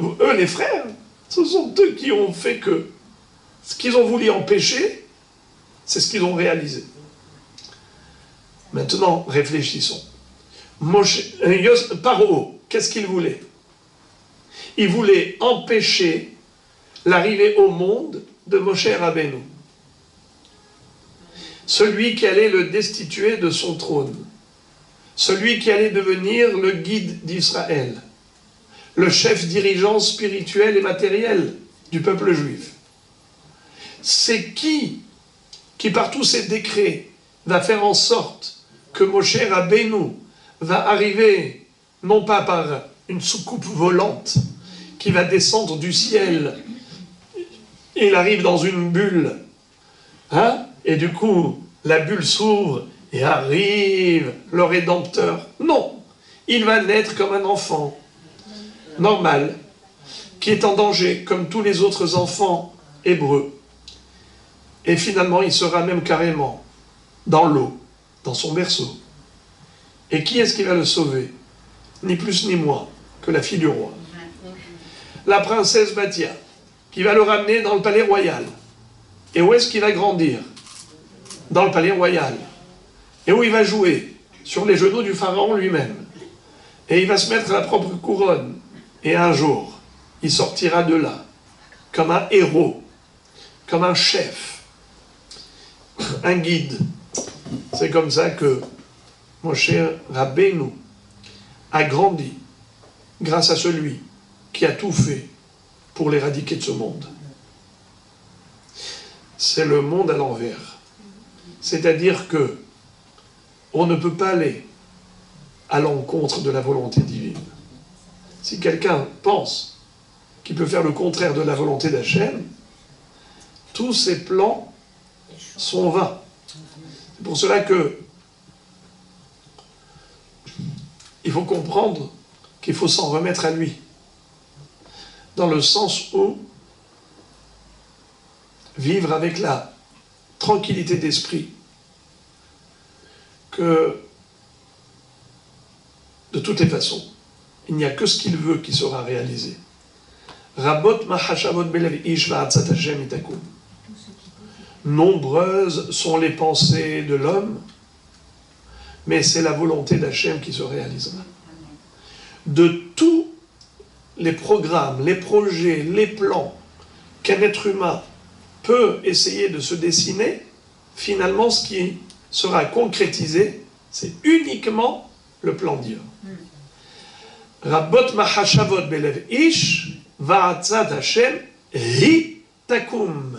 Eux, les frères, ce sont eux qui ont fait que ce qu'ils ont voulu empêcher, c'est ce qu'ils ont réalisé. Maintenant, réfléchissons. Paro, qu'est-ce qu'il voulait? Il voulait empêcher l'arrivée au monde de Moshe Rabbeinu. Celui qui allait le destituer de son trône. Celui qui allait devenir le guide d'Israël. Le chef dirigeant spirituel et matériel du peuple juif. C'est qui par tous ses décrets va faire en sorte que Moshe Rabbeinu va arriver, non pas par une soucoupe volante qui va descendre du ciel, il arrive dans une bulle, hein? Et du coup, la bulle s'ouvre et arrive le Rédempteur. Non, il va naître comme un enfant normal, qui est en danger, comme tous les autres enfants hébreux. Et finalement, il sera même carrément dans l'eau, dans son berceau. Et qui est-ce qui va le sauver? Ni plus ni moins que la fille du roi. La princesse Bathia, qui va le ramener dans le palais royal. Et où est-ce qu'il va grandir? Dans le palais royal. Et où il va jouer? Sur les genoux du pharaon lui-même. Et il va se mettre la propre couronne. Et un jour, il sortira de là, comme un héros, comme un chef, un guide. C'est comme ça que Moshe Rabbeinu a grandi grâce à celui qui a tout fait pour l'éradiquer de ce monde. C'est le monde à l'envers. C'est-à-dire que on ne peut pas aller à l'encontre de la volonté divine. Si quelqu'un pense qu'il peut faire le contraire de la volonté d'Hachem, tous ses plans sont vains. C'est pour cela que il faut comprendre qu'il faut s'en remettre à lui. Dans le sens où vivre avec la tranquillité d'esprit que de toutes les façons, il n'y a que ce qu'il veut qui sera réalisé. Rabot mahashavot belev ish va'atzat Hashem itakum. Nombreuses sont les pensées de l'homme, mais c'est la volonté d'Hachem qui se réalisera. De tous les programmes, les projets, les plans qu'un être humain peut essayer de se dessiner, finalement, ce qui sera concrétisé, c'est uniquement le plan divin. Rabot mahashavot belev ish va'atzat Hashem hi takum.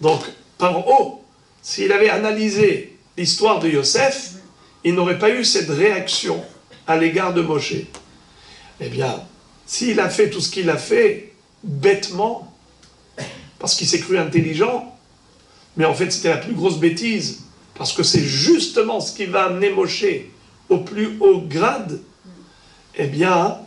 Donc, par haut, s'il avait analysé l'histoire de Yosef, il n'aurait pas eu cette réaction à l'égard de Moshe. Eh bien, s'il a fait tout ce qu'il a fait bêtement, parce qu'il s'est cru intelligent, mais en fait c'était la plus grosse bêtise, parce que c'est justement ce qui va amener Moshe au plus haut grade, eh bien,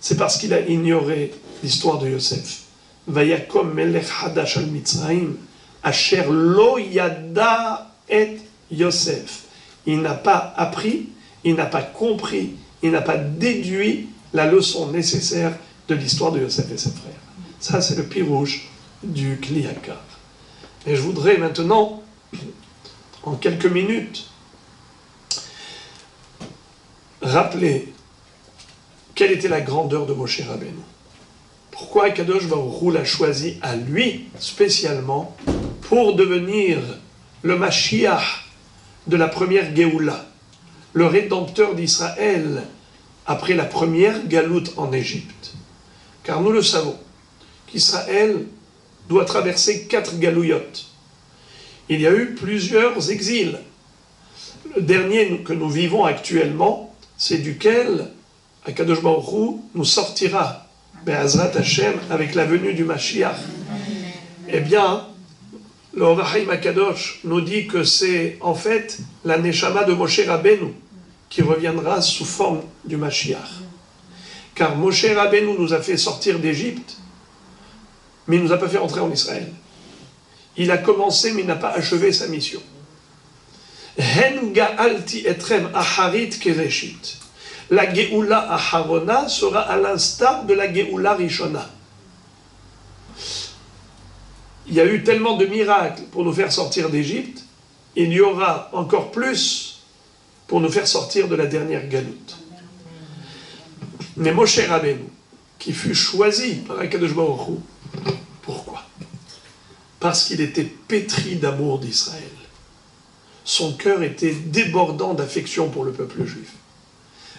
c'est parce qu'il a ignoré l'histoire de Yosef. Vayakom melech hadash al Mitzrayim, asher lo yada et Yosef. Il n'a pas appris, il n'a pas compris, il n'a pas déduit la leçon nécessaire de l'histoire de Yosef et ses frères. Ça, c'est le pirouche du Kli Yakar. Et je voudrais maintenant, en quelques minutes, rappeler quelle était la grandeur de Moshe Rabbeinu. Pourquoi Kadosh Baruch Hu l'a choisi à lui, spécialement, pour devenir le Mashiach de la première Géoula, le rédempteur d'Israël après la première galoute en Égypte. Car nous le savons, qu'Israël doit traverser 4 galouillottes. Il y a eu plusieurs exils. Le dernier que nous vivons actuellement, c'est duquel Akadosh Baruch Hu nous sortira, Be'azrat Hashem, avec la venue du Mashiach. Eh bien, le Or HaChaim Akadosh nous dit que c'est en fait la Neshama de Moshe Rabbeinu qui reviendra sous forme du Mashiach. Car Moshe Rabbeinu nous a fait sortir d'Égypte, mais il ne nous a pas fait entrer en Israël. Il a commencé, mais il n'a pas achevé sa mission. Hen ga'alti etrem aharit kereshit. La Geoula Aharona sera à l'instar de la Geoula Rishona. Il y a eu tellement de miracles pour nous faire sortir d'Égypte, il y aura encore plus pour nous faire sortir de la dernière galoute. Mais Moshe Rabbeinu, qui fut choisi par Akadosh Baruch Hu, pourquoi? Parce qu'il était pétri d'amour d'Israël. Son cœur était débordant d'affection pour le peuple juif.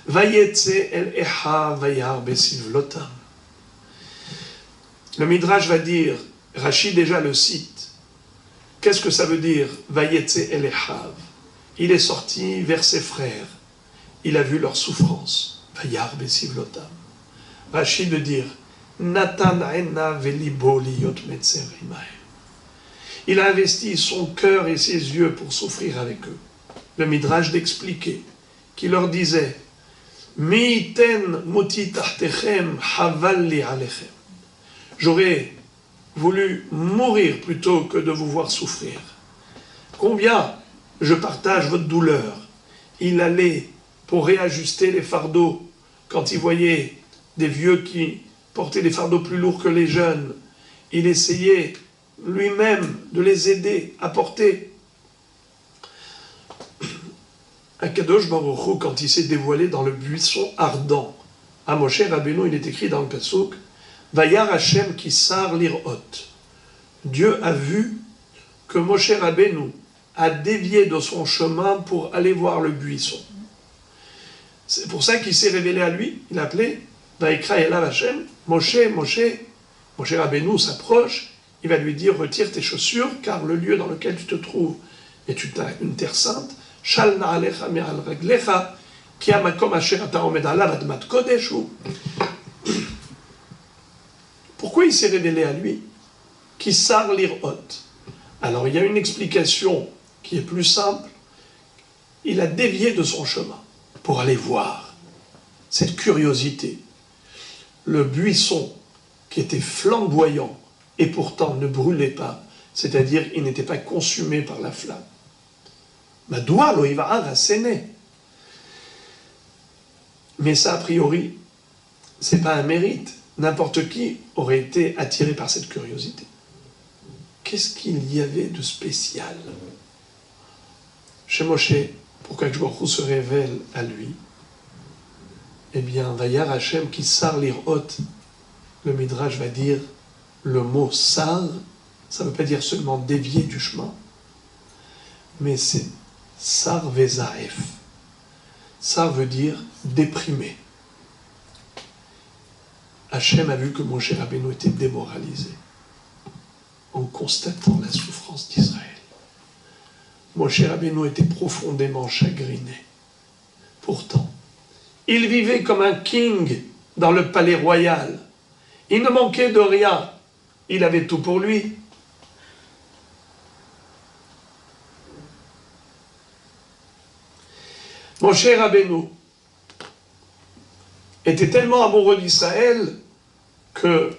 Vayetze el echa vayar besivlotam. Le Midrash va dire, Rashi déjà le cite, qu'est-ce que ça veut dire Vayetze el echav? Il est sorti vers ses frères, il a vu leur souffrance. Vayar besivlotam. Rashi de dire, Natan ena velibo liyot metzer imahem. Il a investi son cœur et ses yeux pour souffrir avec eux. Le Midrash d'expliquer, qui leur disait, Mi'iten moti tachtechem haval li alechem. J'aurais voulu mourir plutôt que de vous voir souffrir. Combien je partage votre douleur. Il allait pour réajuster les fardeaux quand il voyait des vieux qui portaient des fardeaux plus lourds que les jeunes. Il essayait lui-même de les aider à porter. Akadosh Baruch Hu, quand il s'est dévoilé dans le buisson ardent, à Moshe Rabbeinu, il est écrit dans le Pasuk, Vayar Hashem Kisar Lirot. Dieu a vu que Moshe Rabbeinu a dévié de son chemin pour aller voir le buisson. C'est pour ça qu'il s'est révélé à lui, il a appelé Vaikra Elav Hashem, Moshe, Moshe. Moshe Rabbeinu s'approche, il va lui dire, retire tes chaussures, car le lieu dans lequel tu te trouves est une terre sainte. Shal na'alecha me'al raglecha, ki hamakom asher ata omed alav admat kodesh hu. Pourquoi il s'est révélé à lui? Qui sar lirot. Alors il y a une explication qui est plus simple. Il a dévié de son chemin pour aller voir cette curiosité. Le buisson qui était flamboyant et pourtant ne brûlait pas, c'est-à-dire il n'était pas consumé par la flamme. Madoua lo iva'ar asene. Mais ça, a priori, c'est pas un mérite. N'importe qui aurait été attiré par cette curiosité. Qu'est-ce qu'il y avait de spécial chez Moshe? Pourquoi que Baruch Hu se révèle à lui? Eh bien, Vayar Hashem qui sar lirot, le Midrash va dire, le mot sar, ça ne veut pas dire seulement dévier du chemin, mais c'est sar vezaef. Sar veut dire déprimé. Hachem a vu que Moshe Rabbeinu était démoralisé en constatant la souffrance d'Israël. Moshe Rabbeinu était profondément chagriné. Pourtant, il vivait comme un king dans le palais royal. Il ne manquait de rien. Il avait tout pour lui. Moshe Rabbeinu était tellement amoureux d'Israël que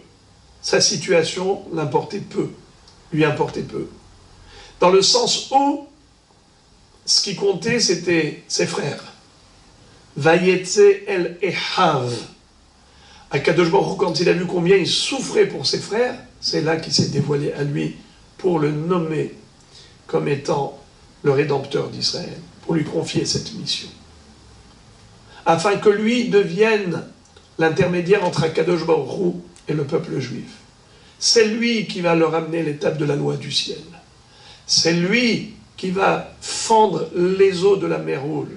sa situation l'importait peu, lui importait peu. Dans le sens où ce qui comptait, c'était ses frères. Vayetze el Ehav. Akadosh Baruch Hu, quand il a vu combien il souffrait pour ses frères, c'est là qu'il s'est dévoilé à lui pour le nommer comme étant le rédempteur d'Israël, pour lui confier cette mission. Afin que lui devienne l'intermédiaire entre Akadosh Baruch Hu et le peuple juif. C'est lui qui va leur amener l'étape de la loi du ciel. C'est lui qui va fendre les eaux de la mer Rouge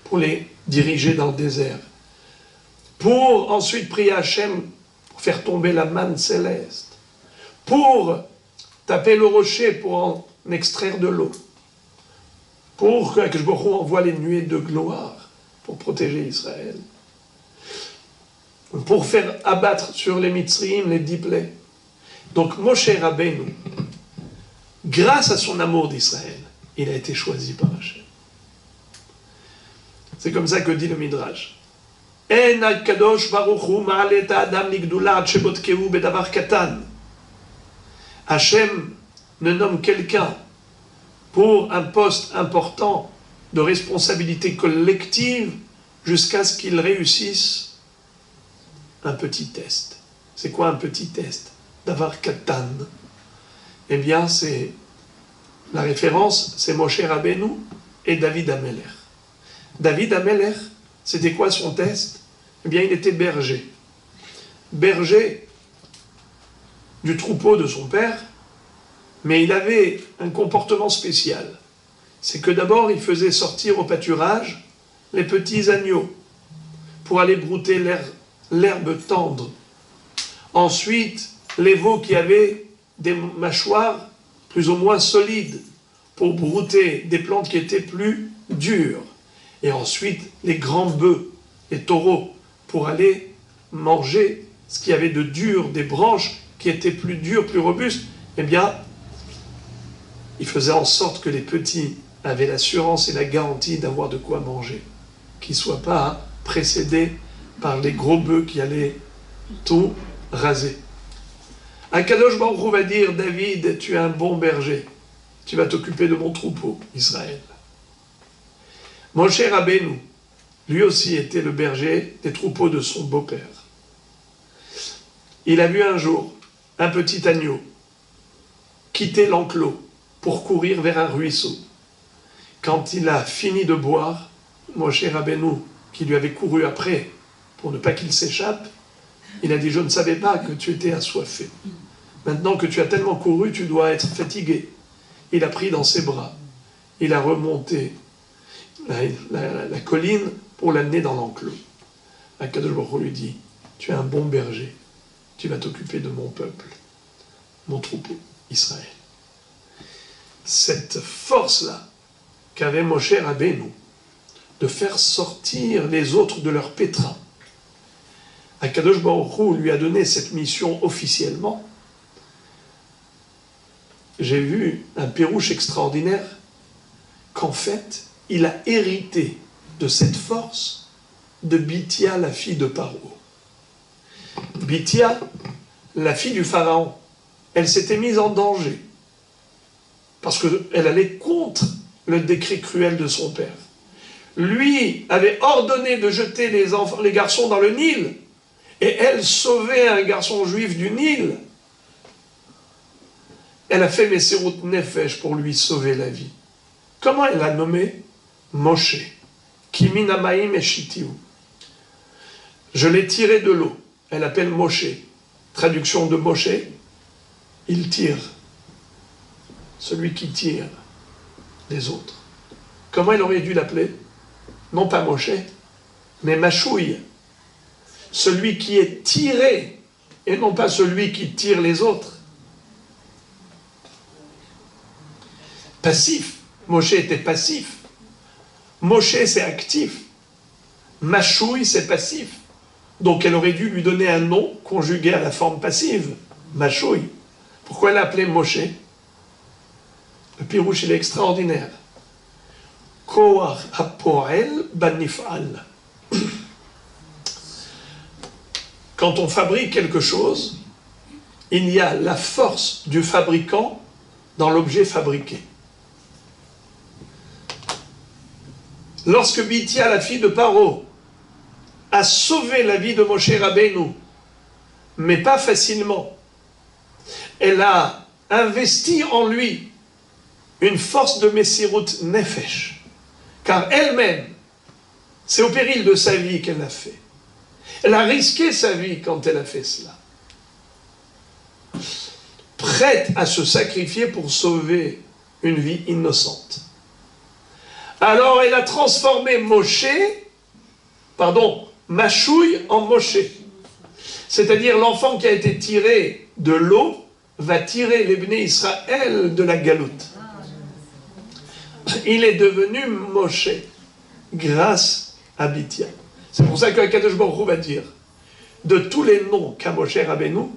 pour les diriger dans le désert. Pour ensuite prier Hachem pour faire tomber la manne céleste. Pour taper le rocher pour en extraire de l'eau. Pour que Akadosh Baruch Hu envoie les nuées de gloire pour protéger Israël. Pour faire abattre sur les Mitzrayim les 10 plaies. Donc Moshe Rabbeinu, grâce à son amour d'Israël, il a été choisi par Hachem. C'est comme ça que dit le Midrash. En Akadosh Baruch Hu ma'alet ha'adam ligdula ad shebotkehu bedavar katan. Hachem ne nomme quelqu'un pour un poste important de responsabilité collective jusqu'à ce qu'il réussisse un petit test. C'est quoi un petit test? Davar katan. Eh bien, c'est la référence, c'est Moshe Rabbeinu et David Amelech. David Amelech, c'était quoi son test? Eh bien, il était berger. Berger du troupeau de son père, mais il avait un comportement spécial. C'est que d'abord, il faisait sortir au pâturage les petits agneaux pour aller brouter l'herbe tendre. Ensuite, les veaux qui avaient des mâchoires plus ou moins solides pour brouter des plantes qui étaient plus dures. Et ensuite, les grands bœufs, les taureaux, pour aller manger ce qu'il y avait de dur, des branches qui étaient plus dures, plus robustes. Eh bien, il faisait en sorte que les petits avaient l'assurance et la garantie d'avoir de quoi manger, qu'ils ne soient pas précédés par les gros bœufs qui allaient tout raser. Akadosh Baruch Hu va dire, David, tu es un bon berger, tu vas t'occuper de mon troupeau, Israël. Moshe Rabbeinu, lui aussi était le berger des troupeaux de son beau-père. Il a vu un jour un petit agneau quitter l'enclos pour courir vers un ruisseau. Quand il a fini de boire, Moshe Rabbeinu, qui lui avait couru après pour ne pas qu'il s'échappe, il a dit, je ne savais pas que tu étais assoiffé. Maintenant que tu as tellement couru, tu dois être fatigué. Il a pris dans ses bras, il a remonté la colline pour l'amener dans l'enclos. Akadosh Baruch Hu lui dit, tu es un bon berger, tu vas t'occuper de mon peuple, mon troupeau, Israël. Cette force-là qu'avait Moshe Rabbeinu, de faire sortir les autres de leur pétrin, Akadosh Baruch Hu lui a donné cette mission officiellement. J'ai vu un pérouche extraordinaire qu'en fait, il a hérité de cette force de Bithia, la fille de Paro. Bithia, la fille du pharaon, elle s'était mise en danger parce qu'elle allait contre le décret cruel de son père. Lui avait ordonné de jeter les garçons dans le Nil et elle sauvait un garçon juif du Nil. Elle a fait Messirut Nefesh pour lui sauver la vie. Comment elle l'a nommé? Moshe. Kiminamaim Eshitiou. Je l'ai tiré de l'eau. Elle appelle Moshe. Traduction de Moshe, il tire. Celui qui tire les autres. Comment elle aurait dû l'appeler? Non pas Moshe, mais Machouille. Celui qui est tiré, et non pas celui qui tire les autres. Passif. Moshe était passif. Moshe, c'est actif. Machouille, c'est passif. Donc elle aurait dû lui donner un nom conjugué à la forme passive. Machouille. Pourquoi elle l'appelait Moshe? Le pirouche, il est extraordinaire. Koach hapoel banifal. Quand on fabrique quelque chose, il y a la force du fabricant dans l'objet fabriqué. Lorsque Bithia, la fille de Paro, a sauvé la vie de Moshe Rabbeinu, mais pas facilement, elle a investi en lui une force de Messirut Nefesh, car elle-même, c'est au péril de sa vie qu'elle l'a fait. Elle a risqué sa vie quand elle a fait cela. Prête à se sacrifier pour sauver une vie innocente. Alors elle a transformé Machouille en Moshe. C'est-à-dire l'enfant qui a été tiré de l'eau va tirer les Bnei Israël de la galoute. Il est devenu Moshe grâce à Bithia. C'est pour ça que Akadosh Baruch Hu va dire, de tous les noms qu'a Moshe Rabbeinu,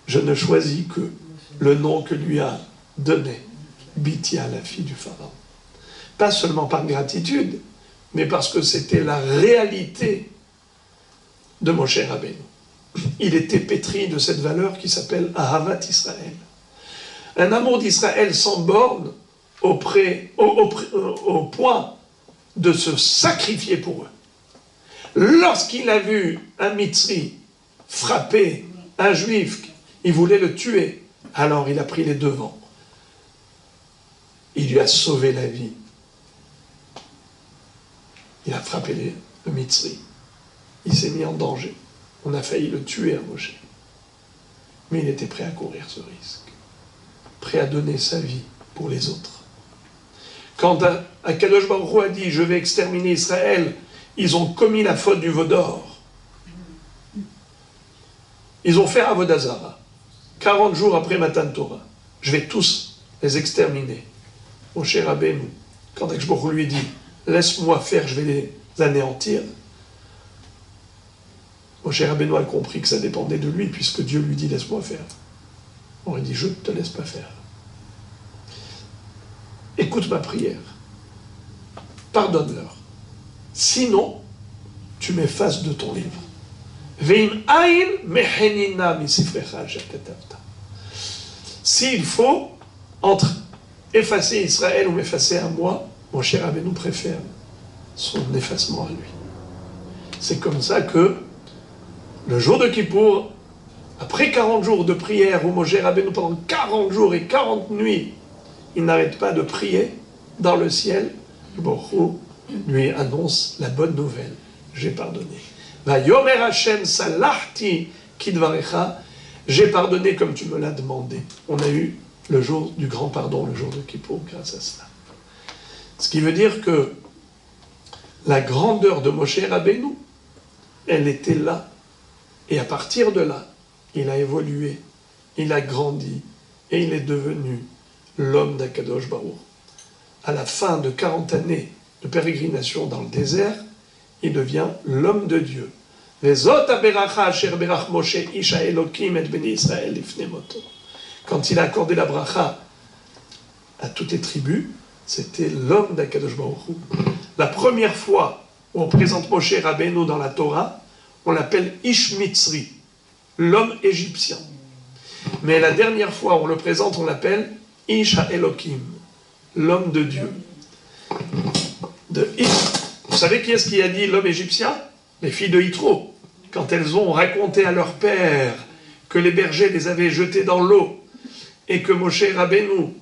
je ne choisis que le nom que lui a donné Bithia, la fille du pharaon. Pas seulement par gratitude, mais parce que c'était la réalité de Moshe Rabbeinu. Il était pétri de cette valeur qui s'appelle Ahavat Israël. Un amour d'Israël sans borne au point de se sacrifier pour eux. Lorsqu'il a vu un Mitzri frapper un Juif, il voulait le tuer, alors il a pris les devants. Il lui a sauvé la vie. Il a frappé le Mitzri. Il s'est mis en danger. On a failli le tuer à Moshe. Mais il était prêt à courir ce risque. Prêt à donner sa vie pour les autres. Quand Akadosh Baruch Hu a dit « Je vais exterminer Israël », ils ont commis la faute du veau d'or. Ils ont fait Avodah Zara. 40 jours après Matan Torah. Je vais tous les exterminer. Moshe Rabbeinu, quand Akadosh Baruch Hu lui dit « Laisse-moi faire, je vais les anéantir », Moshe Rabbeinu a compris que ça dépendait de lui, puisque Dieu lui dit « Laisse-moi faire ». On lui dit « Je ne te laisse pas faire. Écoute ma prière. Pardonne-leur. Sinon, tu m'effaces de ton livre. S'il faut, entre effacer Israël ou m'effacer à moi, mon cher Rabbeinu préfère son effacement à lui. C'est comme ça que, le jour de Kippour, après 40 jours de prière, où Moshe Rabbeinu, pendant 40 jours et 40 nuits, il n'arrête pas de prier dans le ciel, Baruch Hu lui annonce la bonne nouvelle. J'ai pardonné. Va yomer Hashem salachti kidvarecha. J'ai pardonné comme tu me l'as demandé. On a eu le jour du grand pardon, le jour de Kippour, grâce à cela. Ce qui veut dire que la grandeur de Moshe Rabbeinu, elle était là. Et à partir de là, il a évolué, il a grandi, et il est devenu l'homme d'Akadosh Baruch. À la fin de 40 années de pérégrination dans le désert, il devient l'homme de Dieu. Quand il a accordé la bracha à toutes les tribus, c'était l'homme d'Akadosh Baruch Hu. La première fois où on présente Moshe Rabbeinu dans la Torah, on l'appelle Ish Mitzri, l'homme égyptien. Mais la dernière fois où on le présente, on l'appelle Ish HaElokim, l'homme de Dieu. Vous savez qui est-ce qui a dit l'homme égyptien? Les filles de Yitro. Quand elles ont raconté à leur père que les bergers les avaient jetés dans l'eau et que Moshe Rabbeinu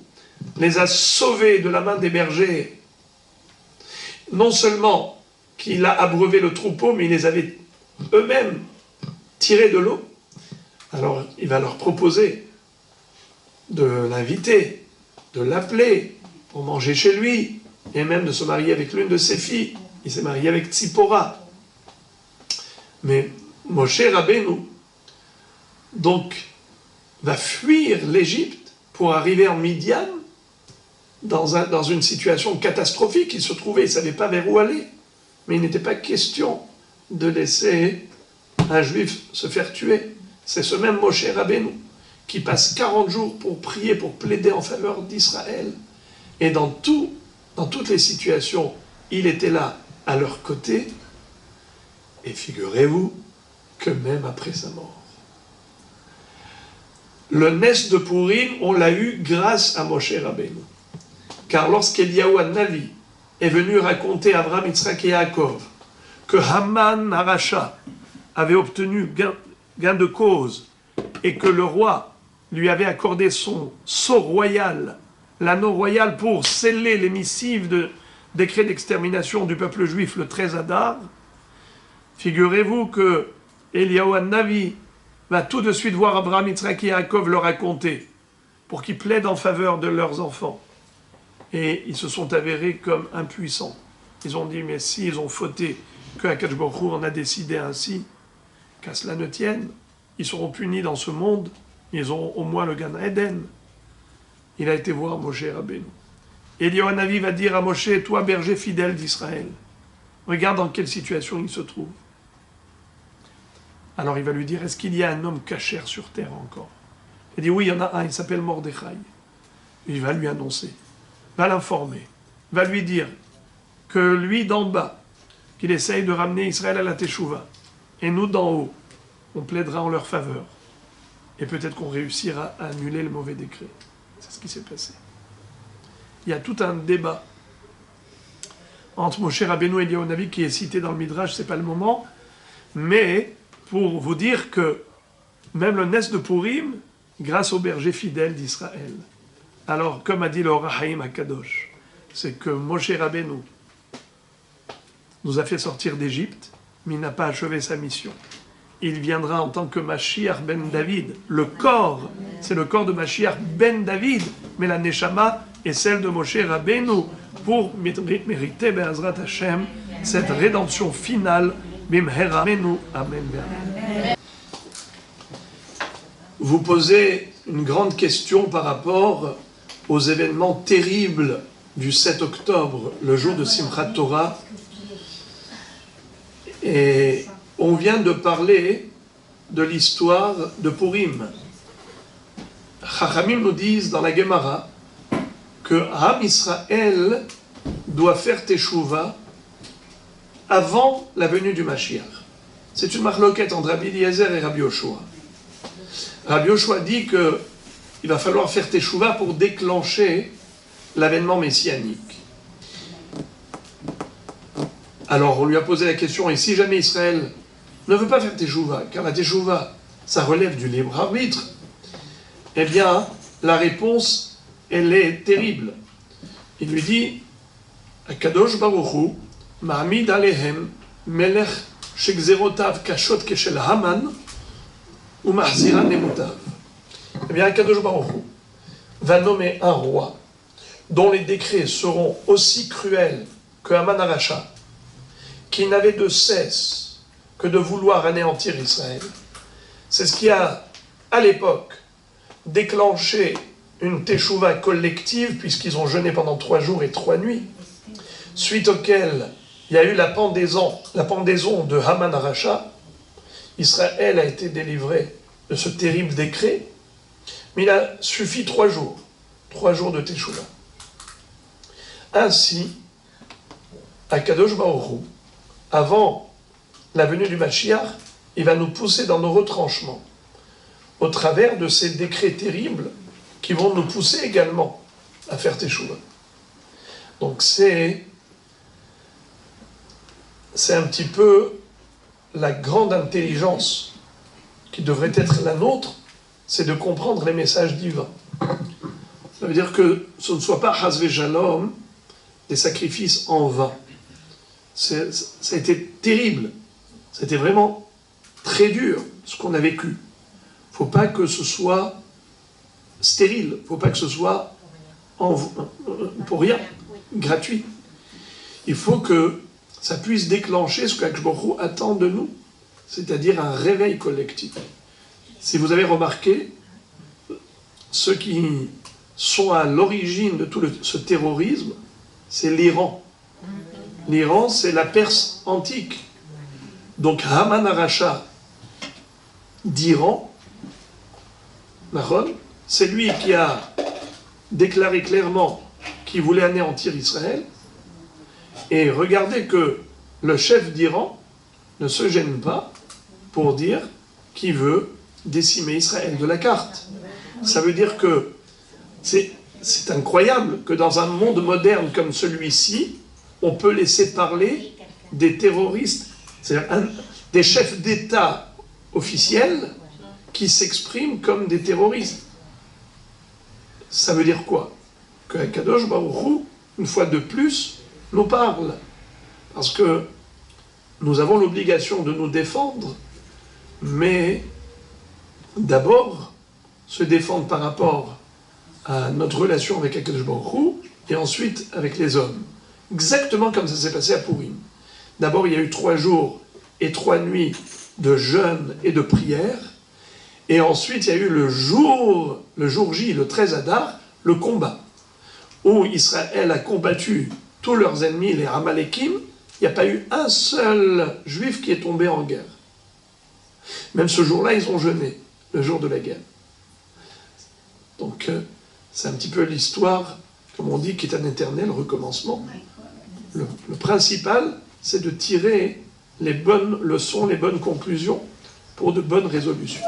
les a sauvés de la main des bergers, non seulement qu'il a abreuvé le troupeau, mais il les avait eux-mêmes tirés de l'eau. Alors il va leur proposer de l'inviter, de l'appeler pour manger chez lui, et même de se marier avec l'une de ses filles. Il s'est marié avec Tzipora. Mais Moshe Rabbeinu, donc, va fuir l'Égypte pour arriver en Midian, dans une situation catastrophique. Il se trouvait, il ne savait pas vers où aller. Mais il n'était pas question de laisser un juif se faire tuer. C'est ce même Moshe Rabbeinu qui passe 40 jours pour prier, pour plaider en faveur d'Israël. Et dans toutes les situations, il était là, à leur côté. Et figurez-vous que même après sa mort, le Nes de Purim, on l'a eu grâce à Moshe Rabbeinu. Car lorsqu'Eliyahu Navi est venu raconter à Abraham, Yitzhak et Yaakov que Haman Aracha avait obtenu gain de cause et que le roi lui avait accordé son sceau royal, l'anneau royal pour sceller les missives de décret d'extermination du peuple juif le 13 Adar, figurez-vous que Eliyahu Navi va tout de suite voir Abraham, Yitzhak et Yaakov le raconter pour qu'ils plaident en faveur de leurs enfants. Et ils se sont avérés comme impuissants. Ils ont dit, mais si ils ont fauté, que Akadosh Baruch Hu en a décidé ainsi, qu'à cela ne tienne, ils seront punis dans ce monde, ils auront au moins le Gan Eden. Il a été voir Moshe Rabbeinu. Eliyahu Navi va dire à Moshe, toi berger fidèle d'Israël, regarde dans quelle situation il se trouve. Alors il va lui dire, est-ce qu'il y a un homme cachère sur terre encore? Il dit, oui, il y en a un, il s'appelle Mordechai. Il va lui annoncer, va l'informer, va lui dire que lui d'en bas, qu'il essaye de ramener Israël à la Teshuvah, et nous d'en haut, on plaidera en leur faveur. Et peut-être qu'on réussira à annuler le mauvais décret. C'est ce qui s'est passé. Il y a tout un débat entre Moshe Rabbeinu et Eliyahu Navi qui est cité dans le Midrash, c'est pas le moment, mais pour vous dire que même le Nes de Purim, grâce aux bergers fidèles d'Israël. Alors, comme a dit le Or HaChaim HaKadosh, c'est que Moshe Rabbeinu nous a fait sortir d'Égypte, mais il n'a pas achevé sa mission. Il viendra en tant que Mashiach ben David. Le corps, c'est le corps de Mashiach ben David, mais la Neshama est celle de Moshe Rabbeinu pour mériter, Be'ezrat Hashem, cette rédemption finale. Bimhera Menu. Amen. Vous posez une grande question par rapport aux événements terribles du 7 octobre, le jour de Simchat Torah. Et on vient de parler de l'histoire de Purim. Chachamim nous disent dans la Gemara que Am Israël doit faire Teshuvah avant la venue du Mashiach. C'est une marloquette entre Rabbi Eliezer et Rabbi Yoshua. Rabbi Yoshua dit qu'il va falloir faire Teshuvah pour déclencher l'avènement messianique. Alors on lui a posé la question, et si jamais Israël ne veut pas faire Teshuvah, car la Teshuvah, ça relève du libre arbitre, eh bien, la réponse, elle est terrible. Il lui dit, Akadosh Baruch Hu מעמיד עליהם מלך שגזירותיו קשות כשל המן ומחזירה נמותיו. Eh bien, Akadosh Baruch Hu va nommer un roi dont les décrets seront aussi cruels que Haman Aracha, qui n'avait de cesse que de vouloir anéantir Israël. C'est ce qui a, à l'époque, déclenché une teshuva collective, puisqu'ils ont jeûné pendant 3 jours et 3 nuits, suite auquel il y a eu la pendaison de Haman Aracha. Israël a été délivré de ce terrible décret, mais il a suffi 3 jours de teshuva. Ainsi, Akadosh Baruch Hu, avant la venue du Mashiach, il va nous pousser dans nos retranchements, au travers de ces décrets terribles qui vont nous pousser également à faire teshuva. Donc c'est un petit peu la grande intelligence qui devrait être la nôtre, c'est de comprendre les messages divins. Ça veut dire que ce ne soit pas Hasve Shalom, des sacrifices en vain. Ça a été terrible, c'était vraiment très dur ce qu'on a vécu. Il ne faut pas que ce soit stérile, il ne faut pas que ce soit pour rien, gratuit. Il faut que ça puisse déclencher ce qu'Akadosh Baruch Hu attend de nous, c'est-à-dire un réveil collectif. Si vous avez remarqué, ceux qui sont à l'origine de tout ce terrorisme, c'est l'Iran. L'Iran, c'est la Perse antique. Donc Haman Aracha d'Iran, c'est lui qui a déclaré clairement qu'il voulait anéantir Israël. Et regardez que le chef d'Iran ne se gêne pas pour dire qu'il veut décimer Israël de la carte. Ça veut dire que c'est incroyable que dans un monde moderne comme celui-ci, on peut laisser parler des terroristes, c'est-à-dire des chefs d'État officiels qui s'expriment comme des terroristes. Ça veut dire quoi? Que Akadosh Baruch Hu, une fois de plus, nous parle. Parce que nous avons l'obligation de nous défendre, mais d'abord se défendre par rapport à notre relation avec Akadosh Baruch Hu, et ensuite avec les hommes. Exactement comme ça s'est passé à Purim. D'abord, il y a eu 3 jours et 3 nuits de jeûne et de prière, et ensuite il y a eu le jour J, le 13 Adar, le combat, où Israël a combattu tous leurs ennemis, les Amalekim. Il n'y a pas eu un seul juif qui est tombé en guerre. Même ce jour-là, ils ont jeûné, le jour de la guerre. Donc, c'est un petit peu l'histoire, comme on dit, qui est un éternel recommencement. Le principal, c'est de tirer les bonnes leçons, les bonnes conclusions pour de bonnes résolutions.